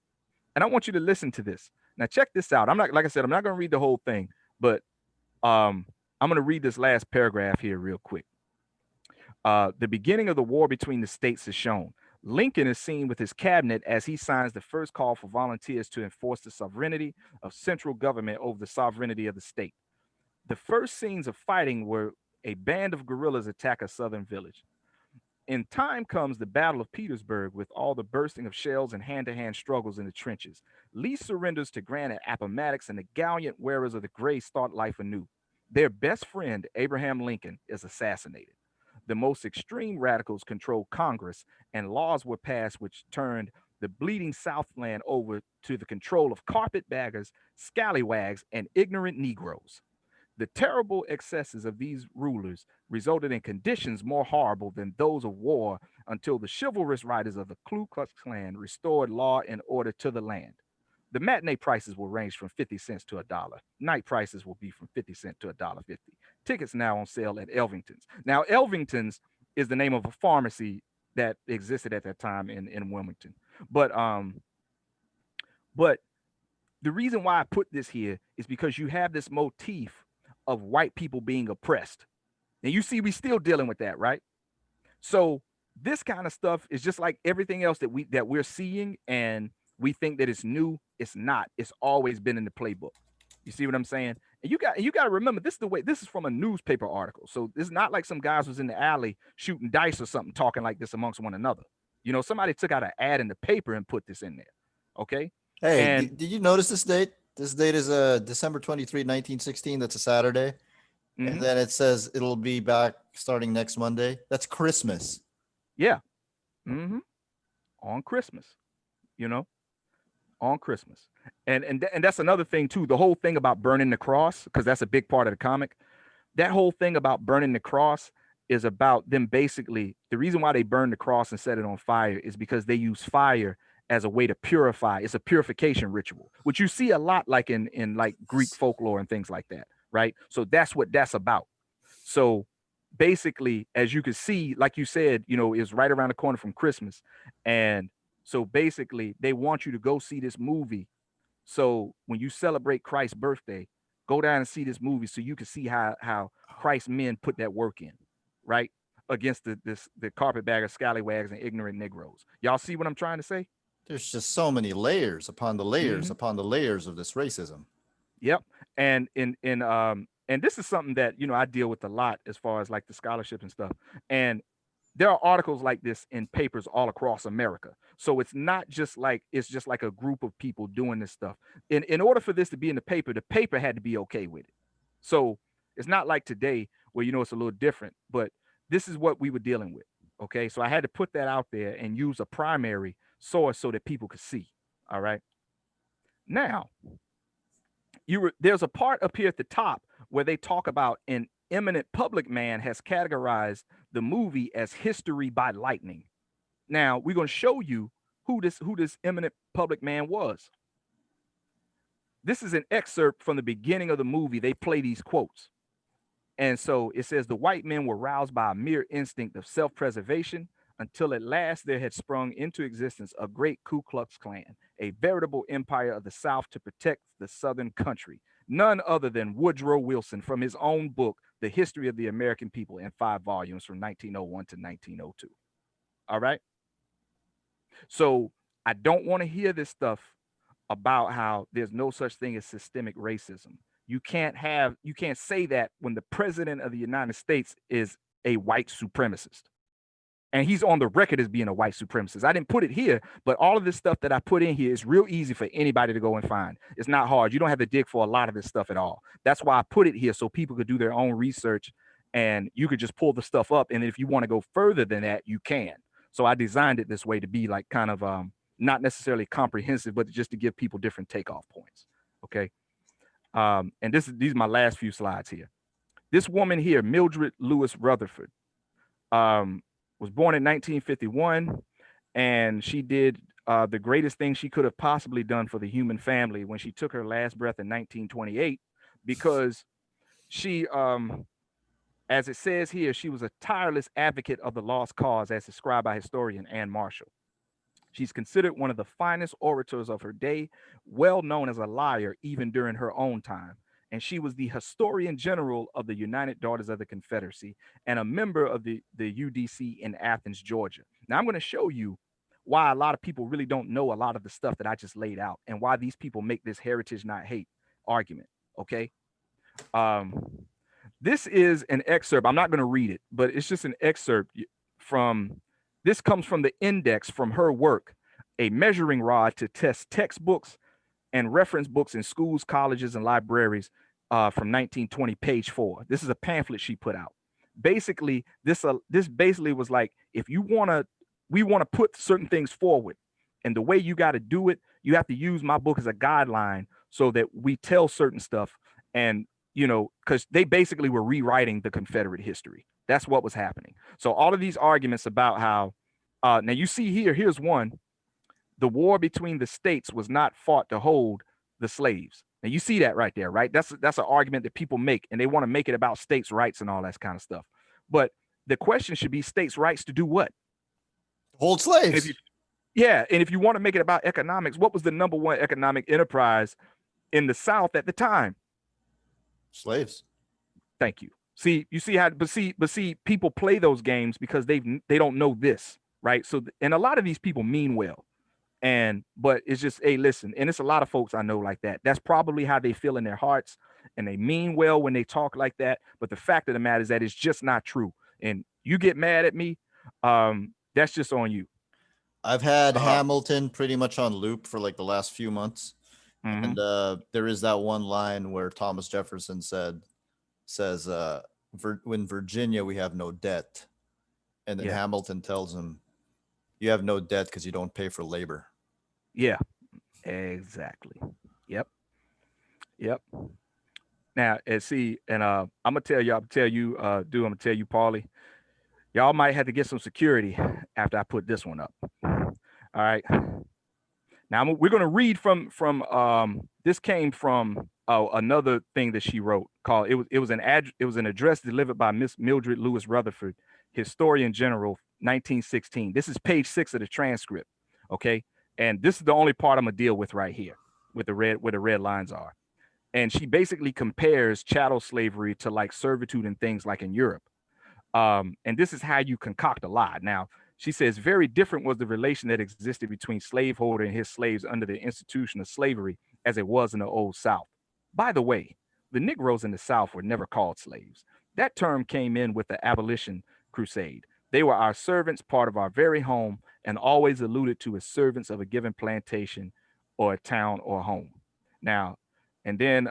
S3: And I want you to listen to this. Now, check this out. I'm not, like I said, I'm not going to read the whole thing, but I'm going to read this last paragraph here real quick. The beginning of the war between the states is shown. Lincoln is seen with his cabinet as he signs the first call for volunteers to enforce the sovereignty of central government over the sovereignty of the state. The first scenes of fighting were a band of guerrillas attack a southern village. In time comes the Battle of Petersburg with all the bursting of shells and hand-to-hand struggles in the trenches. Lee surrenders to Grant at Appomattox, and the gallant wearers of the gray start life anew. Their best friend, Abraham Lincoln, is assassinated. The most extreme radicals control Congress, and laws were passed which turned the bleeding Southland over to the control of carpetbaggers, scallywags, and ignorant Negroes. The terrible excesses of these rulers resulted in conditions more horrible than those of war until the chivalrous riders of the Ku Klux Klan restored law and order to the land. The matinee prices will range from 50 cents to $1. Night prices will be from 50 cents to $1.50. Tickets now on sale at Elvington's. Now, Elvington's is the name of a pharmacy that existed at that time in Wilmington. But But the reason why I put this here is because you have this motif of white people being oppressed. And you see, we still dealing with that, right? So this kind of stuff is just like everything else that we're seeing, and we think that it's new. It's not. It's always been in the playbook. You see what I'm saying? And you got to remember, this is the way. This is from a newspaper article, so it's not like some guys was in the alley shooting dice or something, talking like this amongst one another. You know, somebody took out an ad in the paper and put this in there. Okay.
S2: Hey,
S3: And
S2: did you notice this date? This date is December 23, 1916. That's a Saturday. And
S3: mhm,
S2: then it says it'll be back starting next Monday. That's Christmas.
S3: yeah, on Christmas, you know, on Christmas. And that's another thing too. The whole thing about burning the cross, because that's a big part of the comic. That whole thing about burning the cross is about them basically. The reason why they burn the cross and set it on fire is because they use fire as a way to purify. It's a purification ritual, which you see a lot like in like Greek folklore and things like that, right? So that's what that's about. So basically, as you can see, like you said, you know, it's right around the corner from Christmas. And so basically, they want you to go see this movie. So when you celebrate Christ's birthday, go down and see this movie so you can see how Christ's men put that work in, right? Against the carpetbagger scallywags and ignorant Negroes. Y'all see what I'm trying to say?
S2: There's just so many layers upon the layers
S3: Mhm.
S2: upon the layers of this racism.
S3: Yep. And and this is something that, you know, I deal with a lot as far as like the scholarship and stuff. And there are articles like this in papers all across America. So it's not just like it's just like a group of people doing this stuff. In order for this to be in the paper had to be okay with it. So it's not like today where, you know, it's a little different, but this is what we were dealing with. Okay. So I had to put that out there and use a primary source so that people could see. All right. Now, there's a part up here at the top where they talk about an eminent public man has categorized the movie as history by lightning. Now we're going to show you who this eminent public man was. This is an excerpt from the beginning of the movie. They play these quotes. And so it says the white men were roused by a mere instinct of self-preservation until at last there had sprung into existence a great Ku Klux Klan, a veritable empire of the South to protect the Southern country. None other than Woodrow Wilson from his own book, The History of the American People, in 5 volumes from 1901 to 1902. All right. So I don't want to hear this stuff about how there's no such thing as systemic racism. You can't say that when the president of the United States is a white supremacist. And he's on the record as being a white supremacist. I didn't put it here, but all of this stuff that I put in here is real easy for anybody to go and find. It's not hard. You don't have to dig for a lot of this stuff at all. That's why I put it here so people could do their own research and you could just pull the stuff up. And if you want to go further than that, you can. So I designed it this way to be like kind of not necessarily comprehensive, but just to give people different takeoff points. Okay. And these are my last few slides here. This woman here, Mildred Lewis Rutherford, was born in 1951, and she did the greatest thing she could have possibly done for the human family when she took her last breath in 1928, because she, as it says here, she was a tireless advocate of the lost cause, as described by historian Anne Marshall. She's considered one of the finest orators of her day, well known as a liar even during her own time. And she was the historian general of the United Daughters of the Confederacy and a member of the UDC in Athens, Georgia. Now, I'm going to show you why a lot of people really don't know a lot of the stuff that I just laid out and why these people make this heritage, not hate argument. Okay. This is an excerpt. I'm not going to read it, but it's just an excerpt from. This comes from the index from her work, a measuring rod to test textbooks and reference books in schools, colleges, and libraries from 1920, page 4. This is a pamphlet she put out. Basically, this basically was like, if we want to put certain things forward, and the way you got to do it, you have to use my book as a guideline so that we tell certain stuff. And, you know, because they basically were rewriting the Confederate history. That's what was happening. So all of these arguments about how, now you see here's one. The war between the states was not fought to hold the slaves. And you see that right there, right? That's an argument that people make, and they want to make it about states' rights and all that kind of stuff. But the question should be states' rights to do what?
S2: Hold slaves.
S3: Yeah, and if you want to make it about economics, what was the number one economic enterprise in the South at the time?
S2: Slaves.
S3: Thank you. See, you see how, but see, people play those games because they don't know this, right? So, and a lot of these people mean well, but it's just, hey, listen, and it's a lot of folks I know like that. That's probably how they feel in their hearts, and they mean well when they talk like that. But the fact of the matter is that it's just not true. And you get mad at me, that's just on you.
S2: I've had Hamilton pretty much on loop for like the last few months.
S3: Mhm.
S2: And there is that one line where Thomas Jefferson says, "In Virginia we have no debt," and then
S3: Yeah.
S2: Hamilton tells him, "You have no debt because you don't pay for labor."
S3: Yeah, exactly. Yep. Yep. Now, and see, and I'm gonna tell you, I'm gonna tell you, Paulie, y'all might have to get some security after I put this one up. All right. Now we're gonna read from this came from another thing that she wrote called it was an address delivered by Miss Mildred Lewis Rutherford, historian general, 1916. This is page 6 of the transcript. Okay, and this is the only part I'm gonna deal with right here, with the red where the red lines are. And she basically compares chattel slavery to like servitude and things like in Europe. And this is how you concoct a lie. Now, she says very different was the relation that existed between slaveholder and his slaves under the institution of slavery as it was in the Old South. By the way, the Negroes in the South were never called slaves. That term came in with the abolition crusade. They were our servants, part of our very home, and always alluded to as servants of a given plantation or a town or home. Now, and then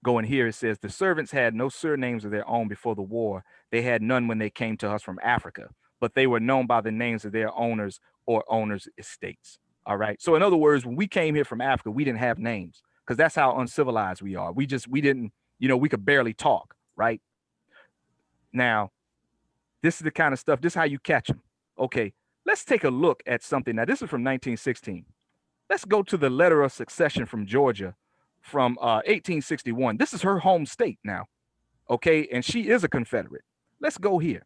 S3: going here, it says the servants had no surnames of their own before the war. They had none when they came to us from Africa, but they were known by the names of their owners or owners' estates. All right. So in other words, when we came here from Africa, we didn't have names because that's how uncivilized we are. We didn't, we could barely talk. Right. Now, this is the kind of stuff, this is how you catch them. Okay. Let's take a look at something. Now, this is from 1916. Let's go to the letter of succession from Georgia from 1861. This is her home state now. Okay. And she is a Confederate. Let's go here.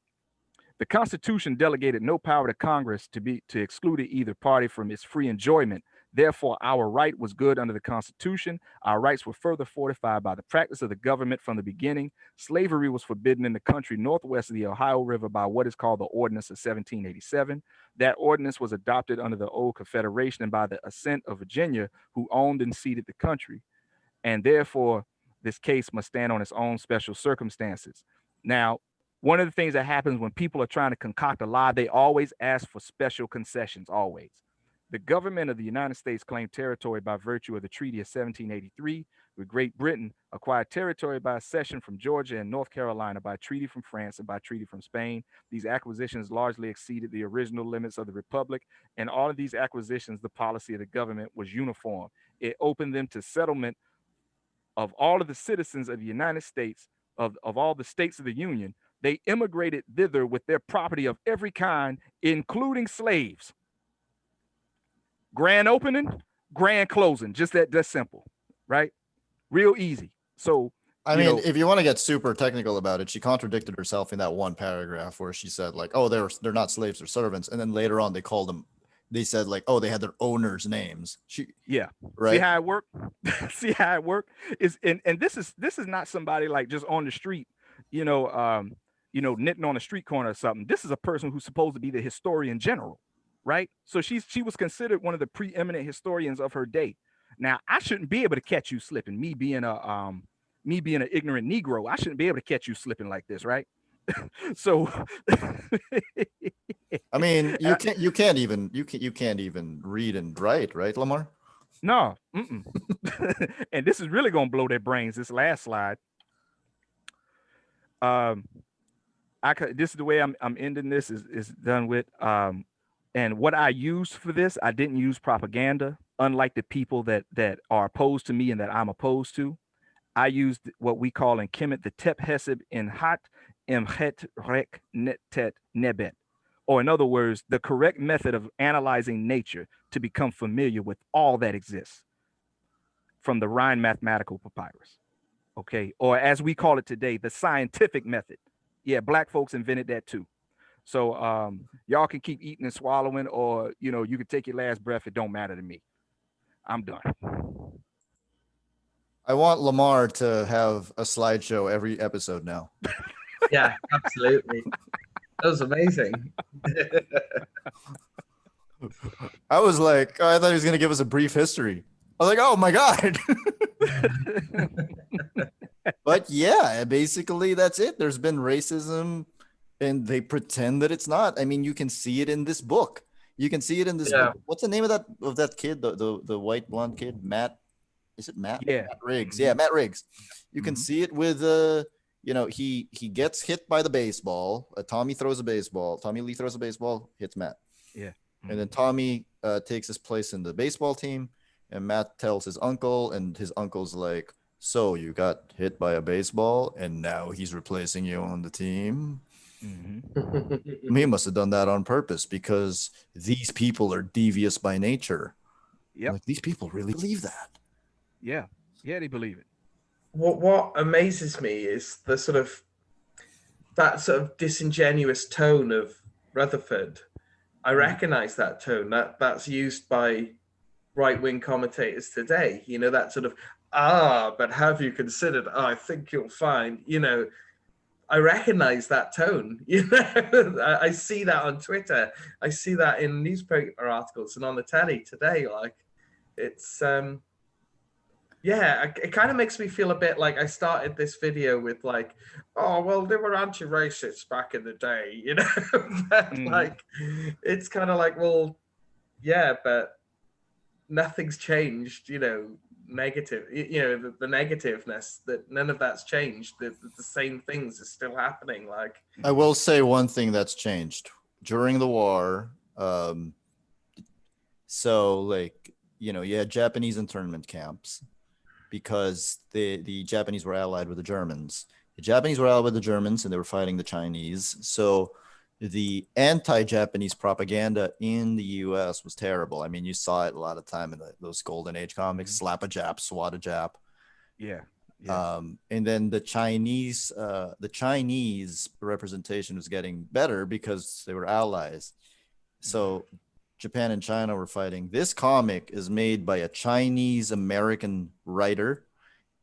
S3: The Constitution delegated no power to Congress to exclude either party from its free enjoyment. Therefore, our right was good under the Constitution. Our rights were further fortified by the practice of the government from the beginning. Slavery was forbidden in the country northwest of the Ohio River by what is called the Ordinance of 1787. That ordinance was adopted under the old Confederation and by the assent of Virginia, who owned and ceded the country. And therefore, this case must stand on its own special circumstances. Now, one of the things that happens when people are trying to concoct a lie, they always ask for special concessions, always. The government of the United States claimed territory by virtue of the Treaty of 1783, with Great Britain acquired territory by accession from Georgia and North Carolina by treaty from France and by treaty from Spain. These acquisitions largely exceeded the original limits of the Republic. And all of these acquisitions, the policy of the government was uniform. It opened them to settlement of all of the citizens of the United States, of all the states of the Union. They immigrated thither with their property of every kind, including slaves. Grand opening, grand closing, just that simple, right? Real easy. So,
S2: I mean, if you want to get super technical about it, she contradicted herself in that one paragraph where she said like, "Oh, they're not slaves, they're servants," and then later on they said like, "Oh, they had their owners' names."
S3: Yeah.
S2: Right.
S3: See how it worked? See how it worked? Is and this is not somebody like just on the street, knitting on a street corner or something. This is a person who's supposed to be the historian general, right? So she was considered one of the preeminent historians of her day. Now, I shouldn't be able to catch you slipping. Me being an ignorant Negro, I shouldn't be able to catch you slipping like this, right? So,
S2: I mean, you can't even read and write, right, Lamar?
S3: No. And this is really gonna blow their brains. This last slide. This is the way I'm ending this is done with. And what I used for this, I didn't use propaganda, unlike the people that are opposed to me and that I'm opposed to. I used what we call in Kemet the Tep Heseb in Hat Emhet Rek Netet Nebet. Or in other words, the correct method of analyzing nature to become familiar with all that exists from the Rhine mathematical papyrus. Okay. Or as we call it today, the scientific method. Yeah, black folks invented that too. So y'all can keep eating and swallowing, or you can take your last breath. It don't matter to me. I'm done.
S2: I want Lamar to have a slideshow every episode now.
S1: Yeah, absolutely. That was amazing.
S2: I was like, oh, I thought he was going to give us a brief history. I was like, oh my God. But yeah, basically that's it. There's been racism and they pretend that it's not. I mean, you can see it in this book. You can see it in this book. What's the name of that kid? The white blonde kid, Matt. Is it Matt?
S3: Yeah.
S2: Matt Riggs.
S3: Mm-hmm.
S2: Yeah, Matt Riggs. You can
S3: Mm-hmm.
S2: see it with he gets hit by the baseball. Tommy throws a baseball. Tommy Lee throws a baseball, hits Matt.
S3: Yeah. Mm-hmm.
S2: And then Tommy takes his place in the baseball team, and Matt tells his uncle, and his uncle's like, so you got hit by a baseball, and now he's replacing you on the team?
S3: Mm-hmm.
S2: He must have done that on purpose because these people are devious by nature.
S3: Yep.
S2: Like, these people really believe that.
S3: Yeah. Yeah, they believe it.
S1: What amazes me is the that sort of disingenuous tone of Rutherford. I recognize that tone. That's used by right-wing commentators today. That sort of, but have you considered? Oh, I think you'll find. I recognize that tone. I see that on Twitter. I see that in newspaper articles and on the telly today. Like, it's it kind of makes me feel a bit like I started this video with like, oh, well, they were anti-racists back in the day, but like, it's kind of like, well, yeah, but nothing's changed, negative, the negativeness, that none of that's changed. The same things are still happening. Like,
S2: I will say one thing that's changed during the war. So like, you had Japanese internment camps because the Japanese were allied with the Germans. The Japanese were allied with the Germans and they were fighting the Chinese. So the anti-Japanese propaganda in the US was terrible. I mean, you saw it a lot of time in those Golden Age comics, slap a Jap, swat a Jap.
S3: Yeah.
S2: And then the Chinese representation was getting better because they were allies. So Japan and China were fighting. This comic is made by a Chinese American writer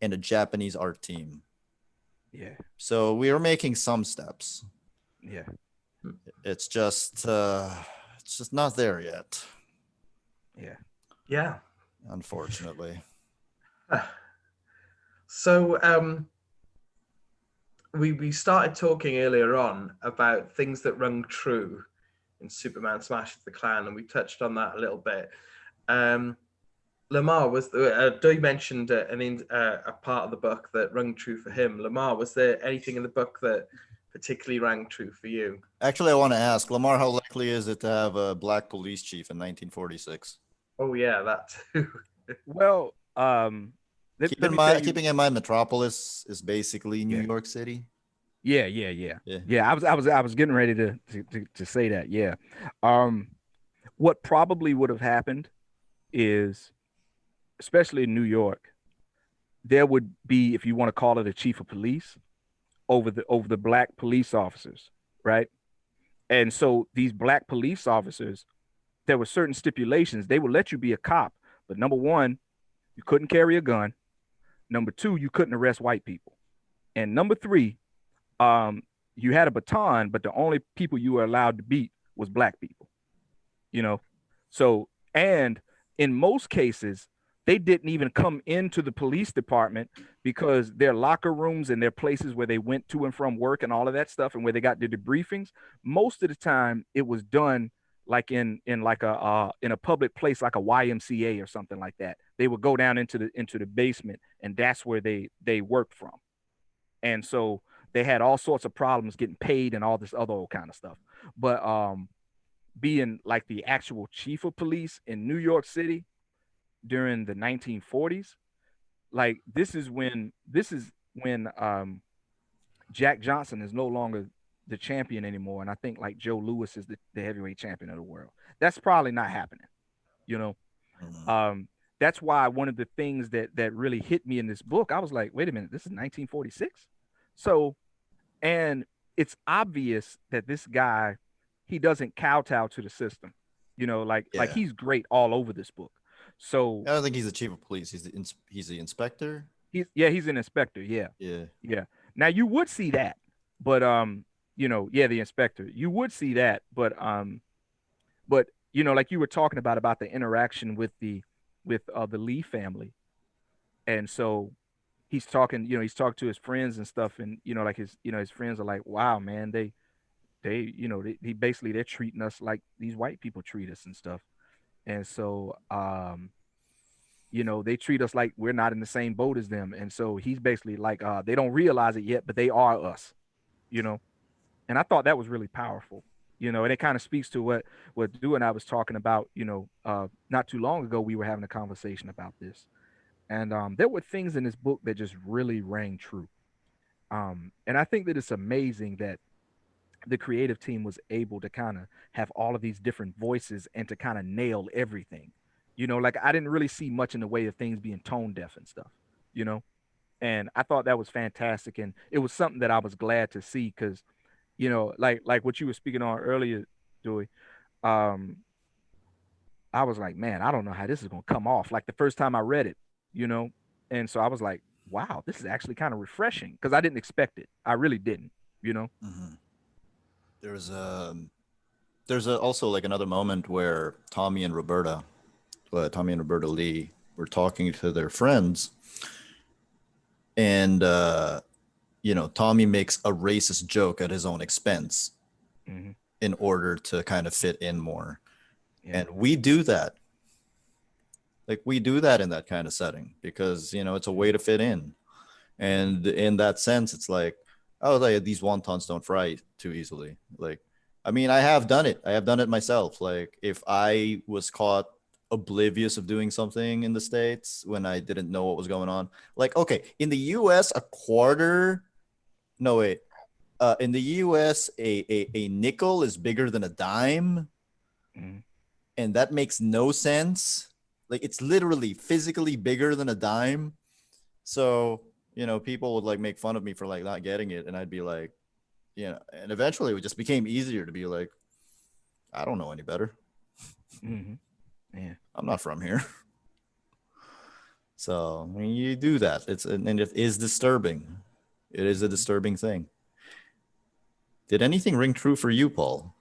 S2: and a Japanese art team.
S3: Yeah.
S2: So we are making some steps.
S3: Yeah.
S2: It's just not there yet.
S3: Yeah.
S1: Yeah.
S2: Unfortunately.
S1: So we started talking earlier on about things that rung true in Superman Smashes the Klan, and we touched on that a little bit. Lamar, Doug mentioned a part of the book that rung true for him. Lamar, was there anything in the book that particularly rang true for you?
S2: Actually, I want to ask Lamar, how likely is it to have a black police chief in 1946?
S1: Oh yeah, that too.
S3: Well,
S2: keeping in mind Metropolis is basically New York City.
S3: Yeah. I was getting ready to say that. Yeah. What probably would have happened is, especially in New York, there would be, if you want to call it, a chief of police over the black police officers, right? And so these black police officers, there were certain stipulations. They would let you be a cop, but number one, you couldn't carry a gun. Number two, you couldn't arrest white people. And number three, you had a baton, but the only people you were allowed to beat was black people. So, and in most cases, they didn't even come into the police department because their locker rooms and their places where they went to and from work and all of that stuff, and where they got their debriefings, most of the time it was done like in a public place, like a YMCA or something like that. They would go down into the basement, and that's where they worked from. And so they had all sorts of problems getting paid and all this other old kind of stuff. But being like the actual chief of police in New York City during the 1940s, like this is when Jack Johnson is no longer the champion anymore, and I think like Joe Louis is the heavyweight champion of the world. That's probably not happening. That's why one of the things that really hit me in this book, I was like, wait a minute, this is 1946. So, and it's obvious that this guy he doesn't kowtow to the system. You know, like
S2: Yeah.
S3: he's great all over this book. So
S2: I don't think he's the chief of police. He's the inspector.
S3: he's an inspector. Yeah.
S2: Yeah.
S3: Yeah. Now you would see that, but the inspector. You would see that, but like you were talking about the interaction with the Lee family. And so he's talking to his friends and stuff, and like his friends are like, wow, man, they basically they're treating us like these white people treat us and stuff. And so they treat us like we're not in the same boat as them. And so he's basically like, they don't realize it yet, but they are us, you know. And I thought that was really powerful, and it kind of speaks to what Du and I was talking about, not too long ago. We were having a conversation about this, and there were things in this book that just really rang true. And I think that it's amazing that the creative team was able to kind of have all of these different voices and to kind of nail everything. Like I didn't really see much in the way of things being tone deaf and stuff, you know. And I thought that was fantastic, and it was something that I was glad to see because, like what you were speaking on earlier, Joey. Um, I was like, man, I don't know how this is gonna come off. Like the first time I read it, you know, and so I was like, wow, this is actually kind of refreshing because I didn't expect it. I really didn't, you know.
S2: Mm-hmm. There's also like another moment where Tommy and Roberta Lee were talking to their friends, and Tommy makes a racist joke at his own expense
S3: Mm-hmm.
S2: in order to kind of fit in more.
S3: Yeah.
S2: And we do that. Like we do that in that kind of setting because, it's a way to fit in. And in that sense, it's like, oh, like, these wontons don't fry too easily. Like, I mean, I have done it. I have done it myself. Like if I was caught oblivious of doing something in the States when I didn't know what was going on. Like, okay, in the US, in the US, a nickel is bigger than a dime.
S3: Mm-hmm.
S2: And that makes no sense. Like it's literally physically bigger than a dime. So, people would like make fun of me for like not getting it. And I'd be like, and eventually it just became easier to be like, I don't know any better.
S3: Mm-hmm. Yeah.
S2: I'm not from here. So I mean, you do that. And it is disturbing. It is a disturbing thing. Did anything ring true for you, Paul?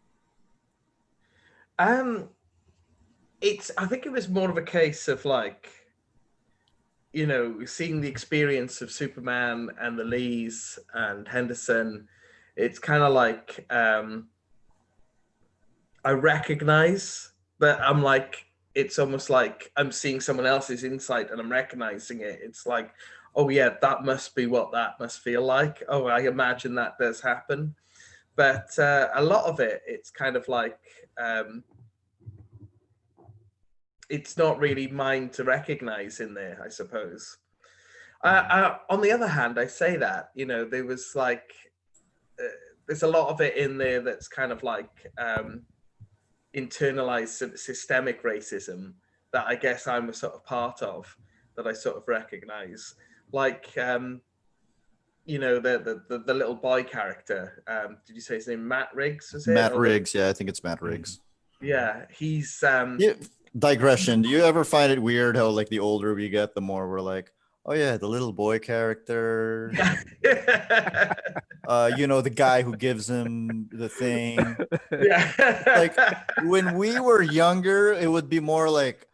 S1: I think it was more of a case of like, seeing the experience of Superman and the Lees and Henderson. It's kind of like I recognize, but I'm like, it's almost like I'm seeing someone else's insight and I'm recognizing it. It's like, oh yeah, that must be what that must feel like. Oh, I imagine that does happen. But a lot of it, it's kind of like, it's not really mine to recognize in there, I suppose. On the other hand, I say that, there was like, there's a lot of it in there that's kind of like internalized systemic racism that I guess I'm a sort of part of, that I sort of recognize. Like, the little boy character. Did you say his name? Matt Riggs, is it?
S2: Matt Riggs. Yeah, I think it's Matt Riggs.
S1: Yeah, he's
S2: Yeah, digression. Do you ever find it weird how like the older we get, the more we're like, oh yeah, the little boy character. The guy who gives him the thing.
S1: Yeah.
S2: Like when we were younger, it would be more like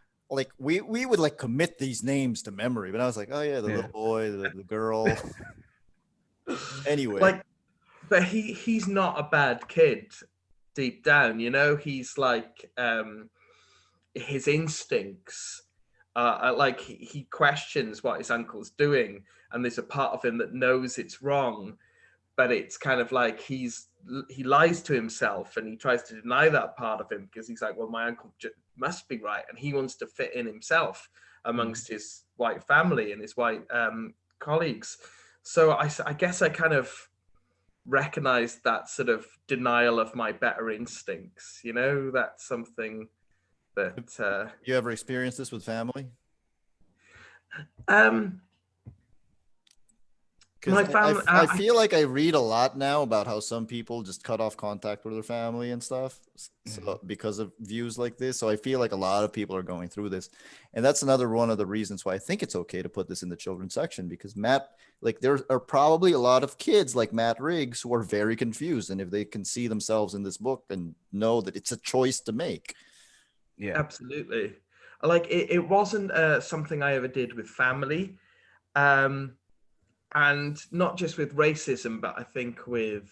S2: we would like commit these names to memory. But I was like, oh yeah, the little boy, the girl. Anyway.
S1: Like, but he's not a bad kid deep down, he's like his instincts like he questions what his uncle's doing, and there's a part of him that knows it's wrong, but it's kind of like he lies to himself and he tries to deny that part of him because he's like, well, my uncle must be right, and he wants to fit in himself amongst his white family and his white colleagues. So I guess I kind of recognized that sort of denial of my better instincts. That's something that
S2: you ever experienced this with family?
S1: My family,
S2: I feel like I read a lot now about how some people just cut off contact with their family and stuff, so because of views like this. So I feel like a lot of people are going through this, and that's another one of the reasons why I think it's okay to put this in the children's section, because there are probably a lot of kids like Matt Riggs who are very confused, and if they can see themselves in this book and know that it's a choice to make.
S3: Yeah.
S1: absolutely. Like it wasn't something I ever did with family. And not just with racism, but I think with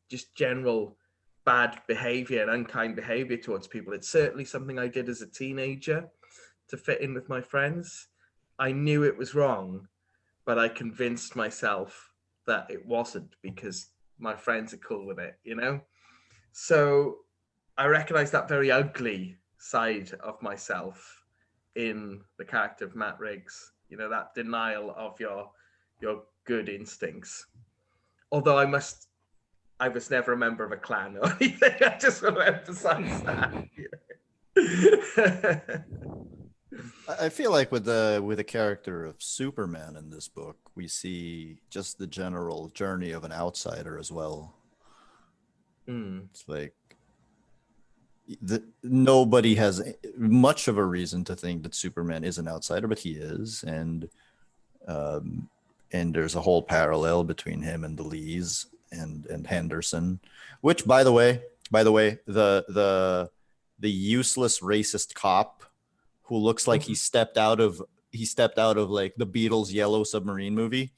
S1: just general bad behavior and unkind behavior towards people. It's certainly something I did as a teenager to fit in with my friends. I knew it was wrong, but I convinced myself that it wasn't because my friends are cool with it, you know? So I recognize that very ugly side of myself in the character of Matt Riggs, you know, that denial of your good instincts. Although I was never a member of a clan or anything. I just want to emphasize that.
S2: I feel like with the character of Superman in this book, we see just the general journey of an outsider as well. It's like nobody has much of a reason to think that Superman is an outsider, but he is, and there's a whole parallel between him and the Lees and Henderson, which by the way, the useless racist cop who looks like he stepped out of like the Beatles' Yellow Submarine movie.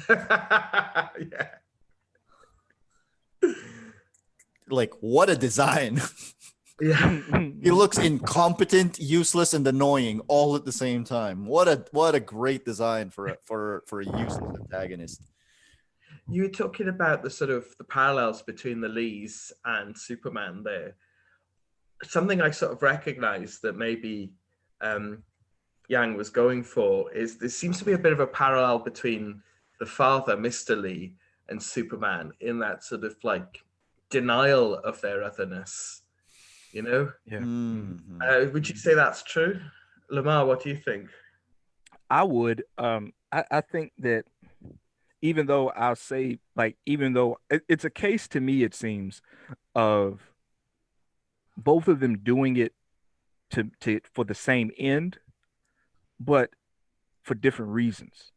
S1: Yeah.
S2: Like, what a design.
S1: Yeah.
S2: He looks incompetent, useless, and annoying all at the same time. What a great design for a useless antagonist.
S1: You were talking about the sort of the parallels between the Lees and Superman there. Something I sort of recognized that maybe Yang was going for is there seems to be a bit of a parallel between the father, Mr. Lee, and Superman in that sort of like denial of their otherness, you know?
S3: Yeah.
S1: Would you say that's true? Lamar, what do you think?
S3: I would. I think that even though I'll say, like, even though it's a case to me, it seems, of both of them doing it to for the same end, but for different reasons.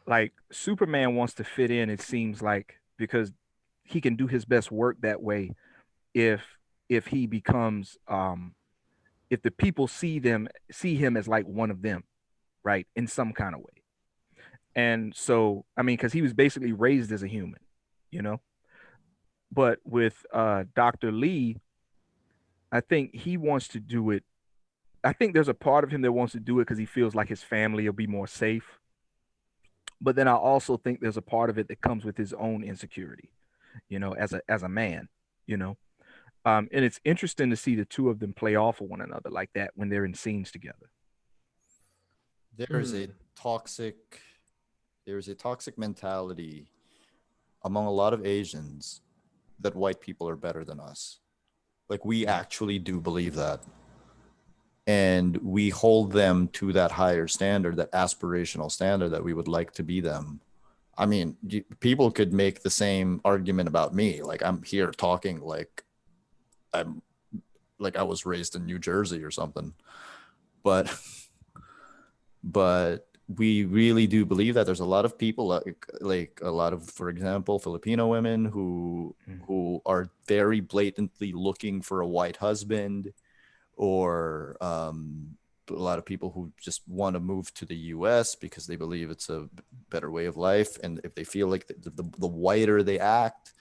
S3: Like Superman wants to fit in, it seems like, because he can do his best work that way if he becomes if the people see him as like one of them, right, in some kind of way. And so, I mean, because he was basically raised as a human, you know. But with Dr. Lee, I think he wants to do it. I think there's a part of him that wants to do it because he feels like his family will be more safe. But then I also think there's a part of it that comes with his own insecurity, you know, as a man, you know. And it's interesting to see the two of them play off of one another like that when they're in scenes together.
S2: There's a toxic mentality among a lot of Asians that white people are better than us. Like, we actually do believe that. And we hold them to that higher standard, that aspirational standard that we would like to be them. I mean, people could make the same argument about me. Like, I'm here talking like I was raised in New Jersey or something. But we really do believe that there's a lot of people like a lot of, for example, Filipino women who are very blatantly looking for a white husband, or a lot of people who just want to move to the US because they believe it's a better way of life, and if they feel like the whiter they act,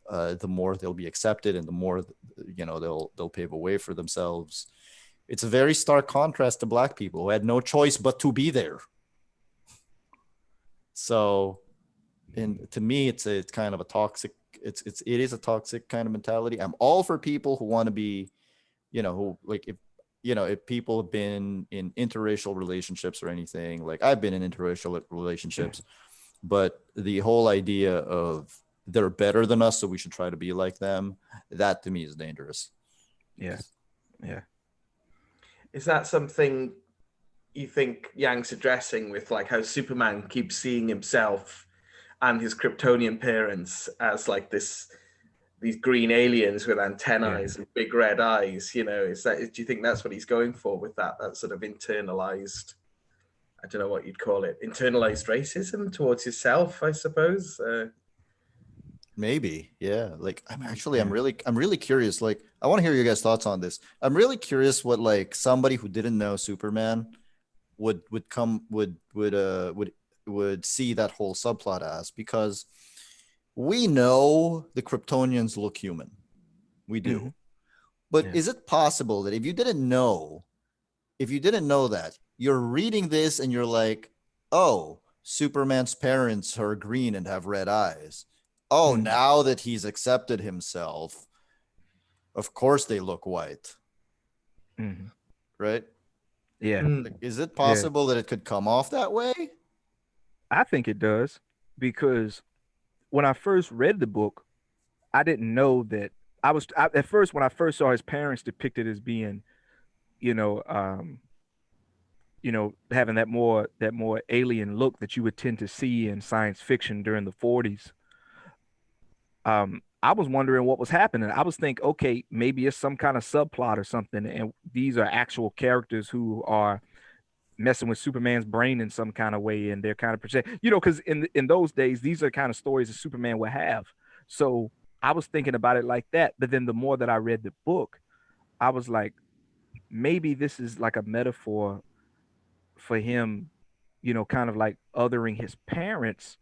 S2: the more they'll be accepted, and the more, you know, they'll pave a way for themselves. It's a very stark contrast to Black people who had no choice but to be there. So, and to me, it's kind of a toxic. It is a toxic kind of mentality. I'm all for people who want to be, you know, who, like, if people have been in interracial relationships or anything, like I've been in interracial relationships, but the whole idea of they're better than us, so we should try to be like them, that to me is dangerous.
S3: Yeah. Yeah.
S1: Is that something you think Yang's addressing with like how Superman keeps seeing himself and his Kryptonian parents as like these green aliens with antennae and big red eyes. You know, do you think that's what he's going for with that sort of internalized? I don't know what you'd call it, internalized racism towards yourself, I suppose.
S2: Maybe, yeah. Like I'm really curious. Like, I want to hear your guys' thoughts on this. I'm really curious what like somebody who didn't know Superman would see that whole subplot as, because we know the Kryptonians look human. We do. But is it possible that if you didn't know that, you're reading this and you're like, oh, Superman's parents are green and have red eyes. Oh, now that he's accepted himself, of course they look white. Right?
S3: Yeah.
S2: Like, is it possible that it could come off that way?
S3: I think it does, because when I first read the book, I didn't know that at first, when I first saw his parents depicted as being, you know, having that more alien look that you would tend to see in science fiction during the 40s. I was wondering what was happening. I was thinking, okay, maybe it's some kind of subplot or something, and these are actual characters who are messing with Superman's brain in some kind of way, and they're kind of protect, because in those days, these are kind of stories that Superman would have. So I was thinking about it like that. But then the more that I read the book, I was like, maybe this is like a metaphor for him, kind of like othering his parents,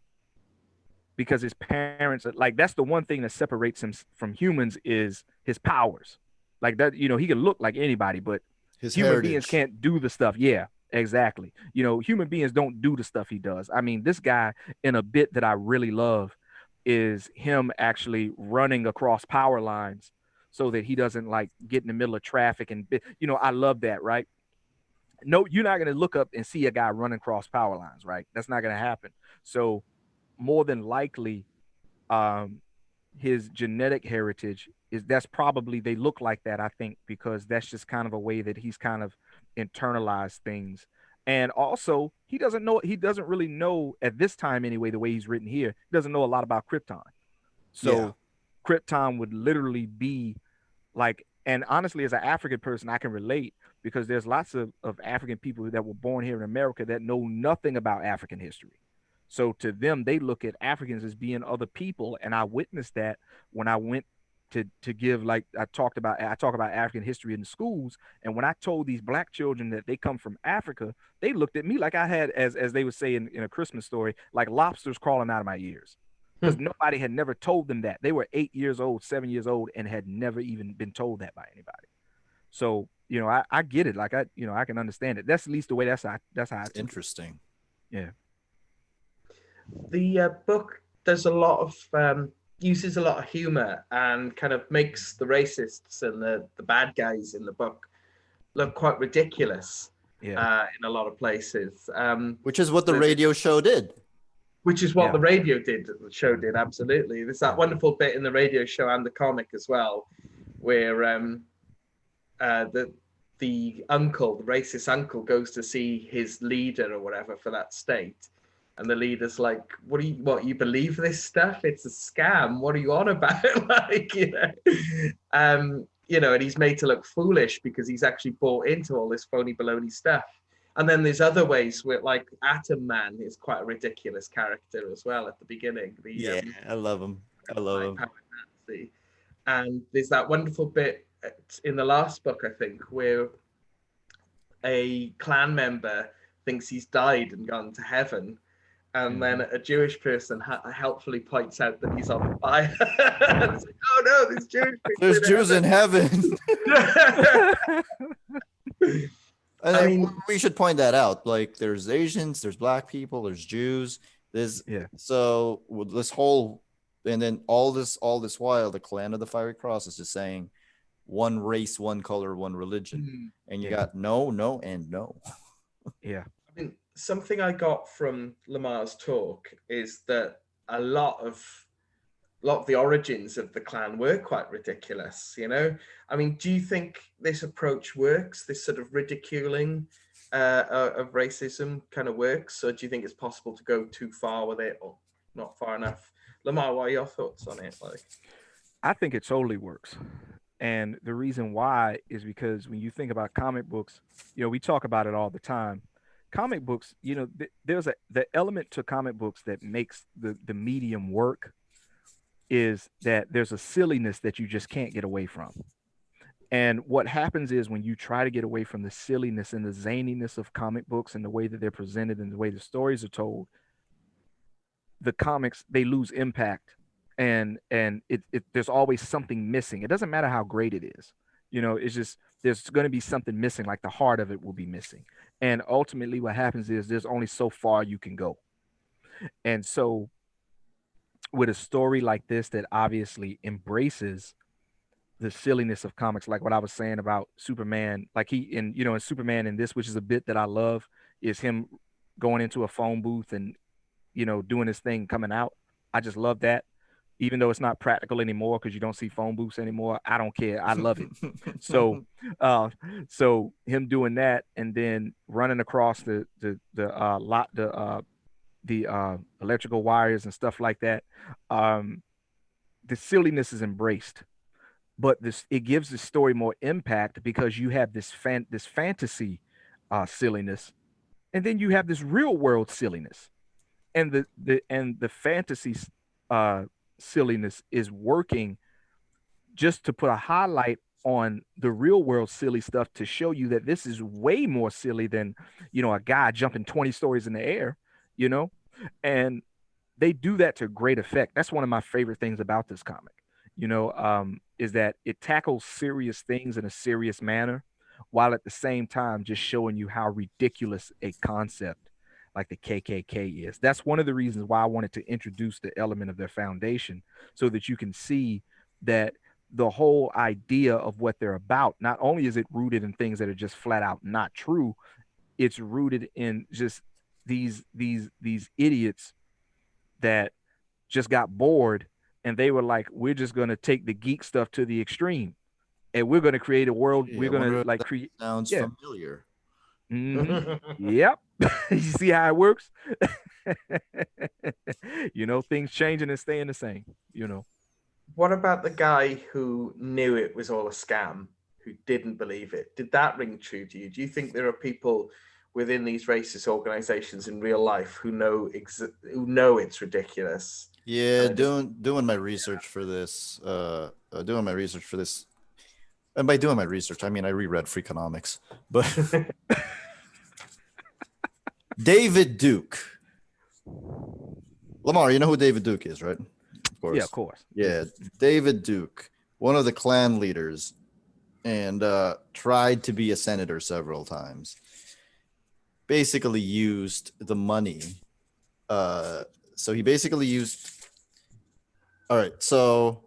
S3: because his parents, like, that's the one thing that separates him from humans is his powers. Like that, he can look like anybody, but
S2: His
S3: human beings
S2: heritage.
S3: can't do the stuff. Yeah, exactly. Human beings don't do the stuff he does. I mean, this guy, in a bit that I really love, is him actually running across power lines so that he doesn't like get in the middle of traffic. And I love that, right? No, you're not going to look up and see a guy running across power lines, right? That's not going to happen. So more than likely, um, his genetic heritage that's probably, they look like that, I think, because that's just kind of a way that he's kind of internalized things. And also, he doesn't really know at this time anyway, the way he's written here, he doesn't know a lot about Krypton. So Krypton would literally be like, and honestly, as an African person, I can relate, because there's lots of African people that were born here in America that know nothing about African history. So to them, they look at Africans as being other people. And I witnessed that when I went to give, like, I talk about African history in the schools. And when I told these black children that they come from Africa, they looked at me like I had, as they would say in a Christmas story, like lobsters crawling out of my ears, because nobody had never told them that. They were 8 years old, 7 years old, and had never even been told that by anybody. So, I get it. Like, I can understand it. That's at least the way that's how I took
S2: Interesting.
S3: it. Yeah.
S1: The book does a lot of uses a lot of humor and kind of makes the racists and the bad guys in the book look quite ridiculous in a lot of places.
S2: Which is what the radio show did.
S1: Which is what the show did, absolutely. There's that wonderful bit in the radio show and the comic as well, where the uncle, the racist uncle, goes to see his leader or whatever for that state. And the leader's like, what, you believe this stuff? It's a scam. What are you on about? And he's made to look foolish because he's actually bought into all this phony baloney stuff. And then there's other ways where, like, Atom Man is quite a ridiculous character as well at the beginning.
S2: I love him. I love him.
S1: Nazi. And there's that wonderful bit in the last book, I think, where a Klan member thinks he's died and gone to heaven. And then a Jewish person helpfully points out that he's on fire. It's like, oh no, there's Jewish people.
S2: There's Jews in heaven. I mean, we should point that out. Like, there's Asians, there's black people, there's Jews. So this whole, and then all this while, the Clan of the Fiery Cross is just saying one race, one color, one religion, and you got no, and no.
S3: Yeah.
S1: I mean, something I got from Lamar's talk is that a lot of the origins of the Klan were quite ridiculous. I mean, do you think this approach works? This sort of ridiculing of racism kind of works, or do you think it's possible to go too far with it, or not far enough. Lamar, what are your thoughts on it? Like,
S3: I think it totally works. And the reason why is because when you think about comic books, we talk about it all the time. Comic books, there's the element to comic books that makes the medium work is that there's a silliness that you just can't get away from. And what happens is when you try to get away from the silliness and the zaniness of comic books and the way that they're presented and the way the stories are told, the comics, they lose impact, and there's always something missing. It doesn't matter how great it is. It's just there's going to be something missing, like the heart of it will be missing. And ultimately what happens is there's only so far you can go. And so with a story like this that obviously embraces the silliness of comics, like what I was saying about Superman, like in Superman in this, which is a bit that I love, is him going into a phone booth and doing his thing coming out. I just love that. Even though it's not practical anymore because you don't see phone booths anymore. I don't care. I love it. So so him doing that and then running across the electrical wires and stuff like that. The silliness is embraced, but it gives the story more impact because you have this fantasy silliness, and then you have this real world silliness, and the fantasy silliness is working just to put a highlight on the real world silly stuff to show you that this is way more silly than a guy jumping 20 stories in the air, and they do that to great effect. That's one of my favorite things about this comic, is that it tackles serious things in a serious manner while at the same time just showing you how ridiculous a concept like the KKK is. That's one of the reasons why I wanted to introduce the element of their foundation, so that you can see that the whole idea of what they're about, not only is it rooted in things that are just flat out not true, it's rooted in just these idiots that just got bored and they were like, we're just going to take the geek stuff to the extreme and we're going to create a world. We're going to like create.
S2: Sounds familiar.
S3: Yep. You see how it works? Things changing and staying the same,
S1: What about the guy who knew it was all a scam, who didn't believe it? Did that ring true to you? Do you think there are people within these racist organizations in real life who know it's ridiculous?
S2: Yeah, doing my research for this. And by doing my research, I mean I reread Freakonomics. But David Duke. Lamar, you know who David Duke is, right? Of course.
S3: Yeah, of course.
S2: Yeah, David Duke, one of the Klan leaders, and tried to be a senator several times. Basically used the money. So he basically used. All right, so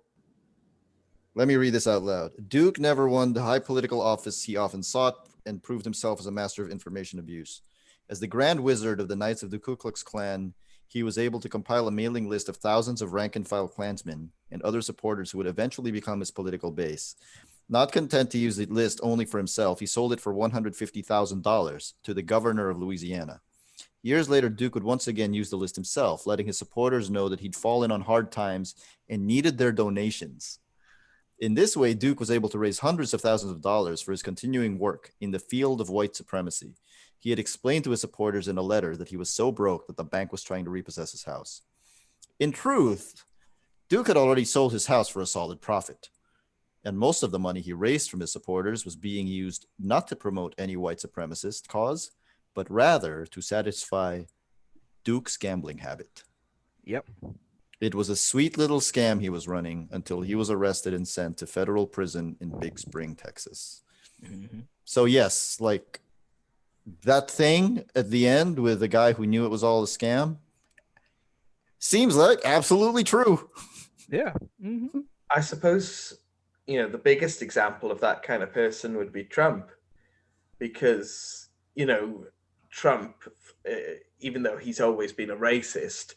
S2: let me read this out loud. Duke never won the high political office he often sought and proved himself as a master of information abuse. As the Grand Wizard of the Knights of the Ku Klux Klan, he was able to compile a mailing list of thousands of rank-and-file Klansmen and other supporters who would eventually become his political base. Not content to use the list only for himself, he sold it for $150,000 to the governor of Louisiana. Years later, Duke would once again use the list himself, letting his supporters know that he'd fallen on hard times and needed their donations. In this way, Duke was able to raise hundreds of thousands of dollars for his continuing work in the field of white supremacy. He had explained to his supporters in a letter that he was so broke that the bank was trying to repossess his house. In truth, Duke had already sold his house for a solid profit, and most of the money he raised from his supporters was being used not to promote any white supremacist cause, but rather to satisfy Duke's gambling habit.
S3: Yep.
S2: It was a sweet little scam he was running until he was arrested and sent to federal prison in Big Spring, Texas. Mm-hmm. So yes, like that thing at the end with the guy who knew it was all a scam seems like absolutely true.
S3: Yeah. Mm-hmm.
S1: I suppose, the biggest example of that kind of person would be Trump, because, Trump, even though he's always been a racist,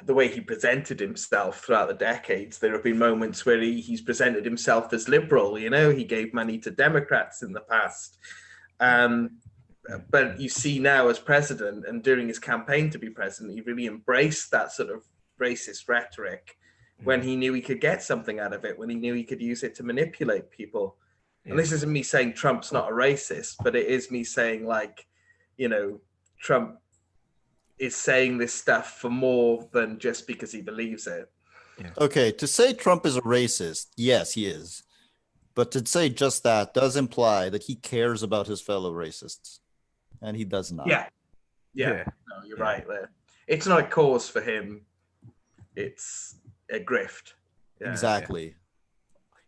S1: the way he presented himself throughout the decades, there have been moments where he's presented himself as liberal. He gave money to Democrats in the past. But you see now as president and during his campaign to be president, he really embraced that sort of racist rhetoric when he knew he could get something out of it, when he knew he could use it to manipulate people. And this isn't me saying Trump's not a racist, but it is me saying, like, you know, Trump is saying this stuff for more than just because he believes it.
S2: Okay, to say Trump is a racist, yes, he is. But to say just that does imply that he cares about his fellow racists. And he does not.
S1: Yeah. No, you're right there. It's not a cause for him. It's a grift.
S2: Exactly.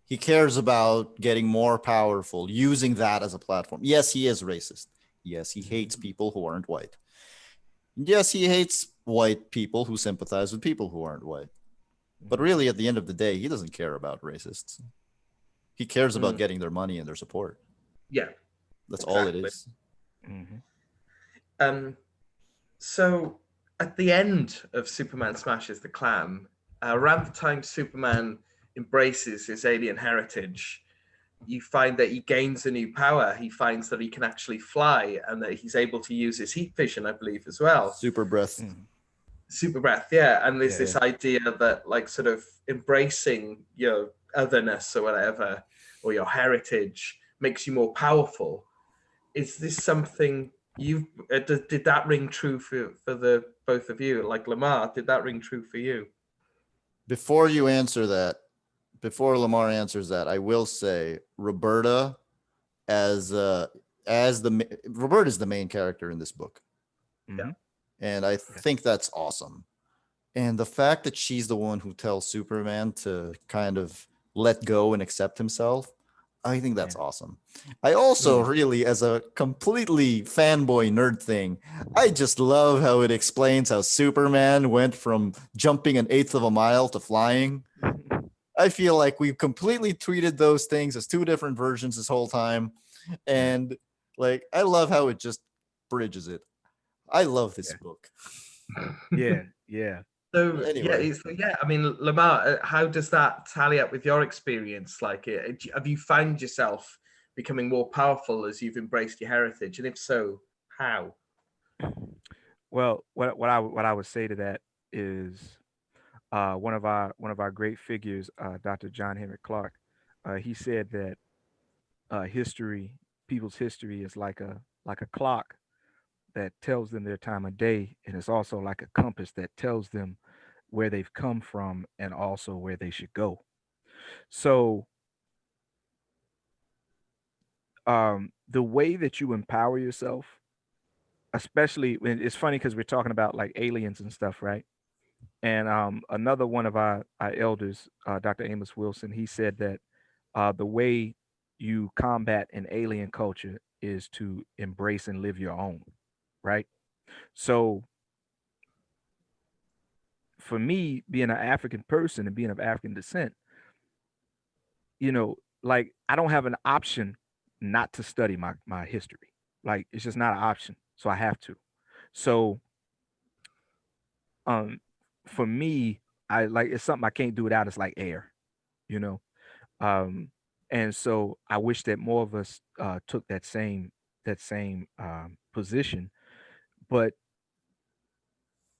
S2: He cares about getting more powerful, using that as a platform. Yes, he is racist. Yes, he hates people who aren't white. Yes, he hates white people who sympathize with people who aren't white. But really, at the end of the day, he doesn't care about racists. He cares about getting their money and their support.
S1: Yeah.
S2: That's all it is.
S1: So at the end of Superman Smashes the Klan, around the time Superman embraces his alien heritage, you find that he gains a new power. He finds that he can actually fly and that he's able to use his heat vision, I believe, as well.
S2: Super breath.
S1: Super breath, yeah. And there's this idea that, like, sort of embracing your otherness or whatever, or your heritage, makes you more powerful. Is this something you did that ring true for the both of you? Like, Lamar, did that ring true for you?
S2: Before you answer that, before Lamar answers that, I will say Roberta Roberta is the main character in this book.
S1: Yeah.
S2: And I think that's awesome. And the fact that she's the one who tells Superman to kind of let go and accept himself, I think that's awesome. I also really, as a completely fanboy nerd thing, I just love how it explains how Superman went from jumping an eighth of a mile to flying. I feel like we've completely treated those things as two different versions this whole time. And like, I love how it just bridges it. I love this book.
S1: So
S2: Anyway.
S1: I mean, Lamar, how does that tally up with your experience? Like, have you found yourself becoming more powerful as you've embraced your heritage, and if so, how?
S3: Well, what I would say to that is one of our great figures, Dr. John Henrik Clarke, he said that people's history is like a clock that tells them their time of day, and it's also like a compass that tells them where they've come from and also where they should go. So the way that you empower yourself, especially when it's funny because we're talking about like aliens and stuff, right? And another one of our elders, Dr. Amos Wilson, he said that the way you combat an alien culture is to embrace and live your own, right? So for me, being an African person and being of African descent, like I don't have an option not to study my history. Like it's just not an option. So I have to. So for me, I like it's something I can't do without. It's like air, you know. And so I wish that more of us took that same position, but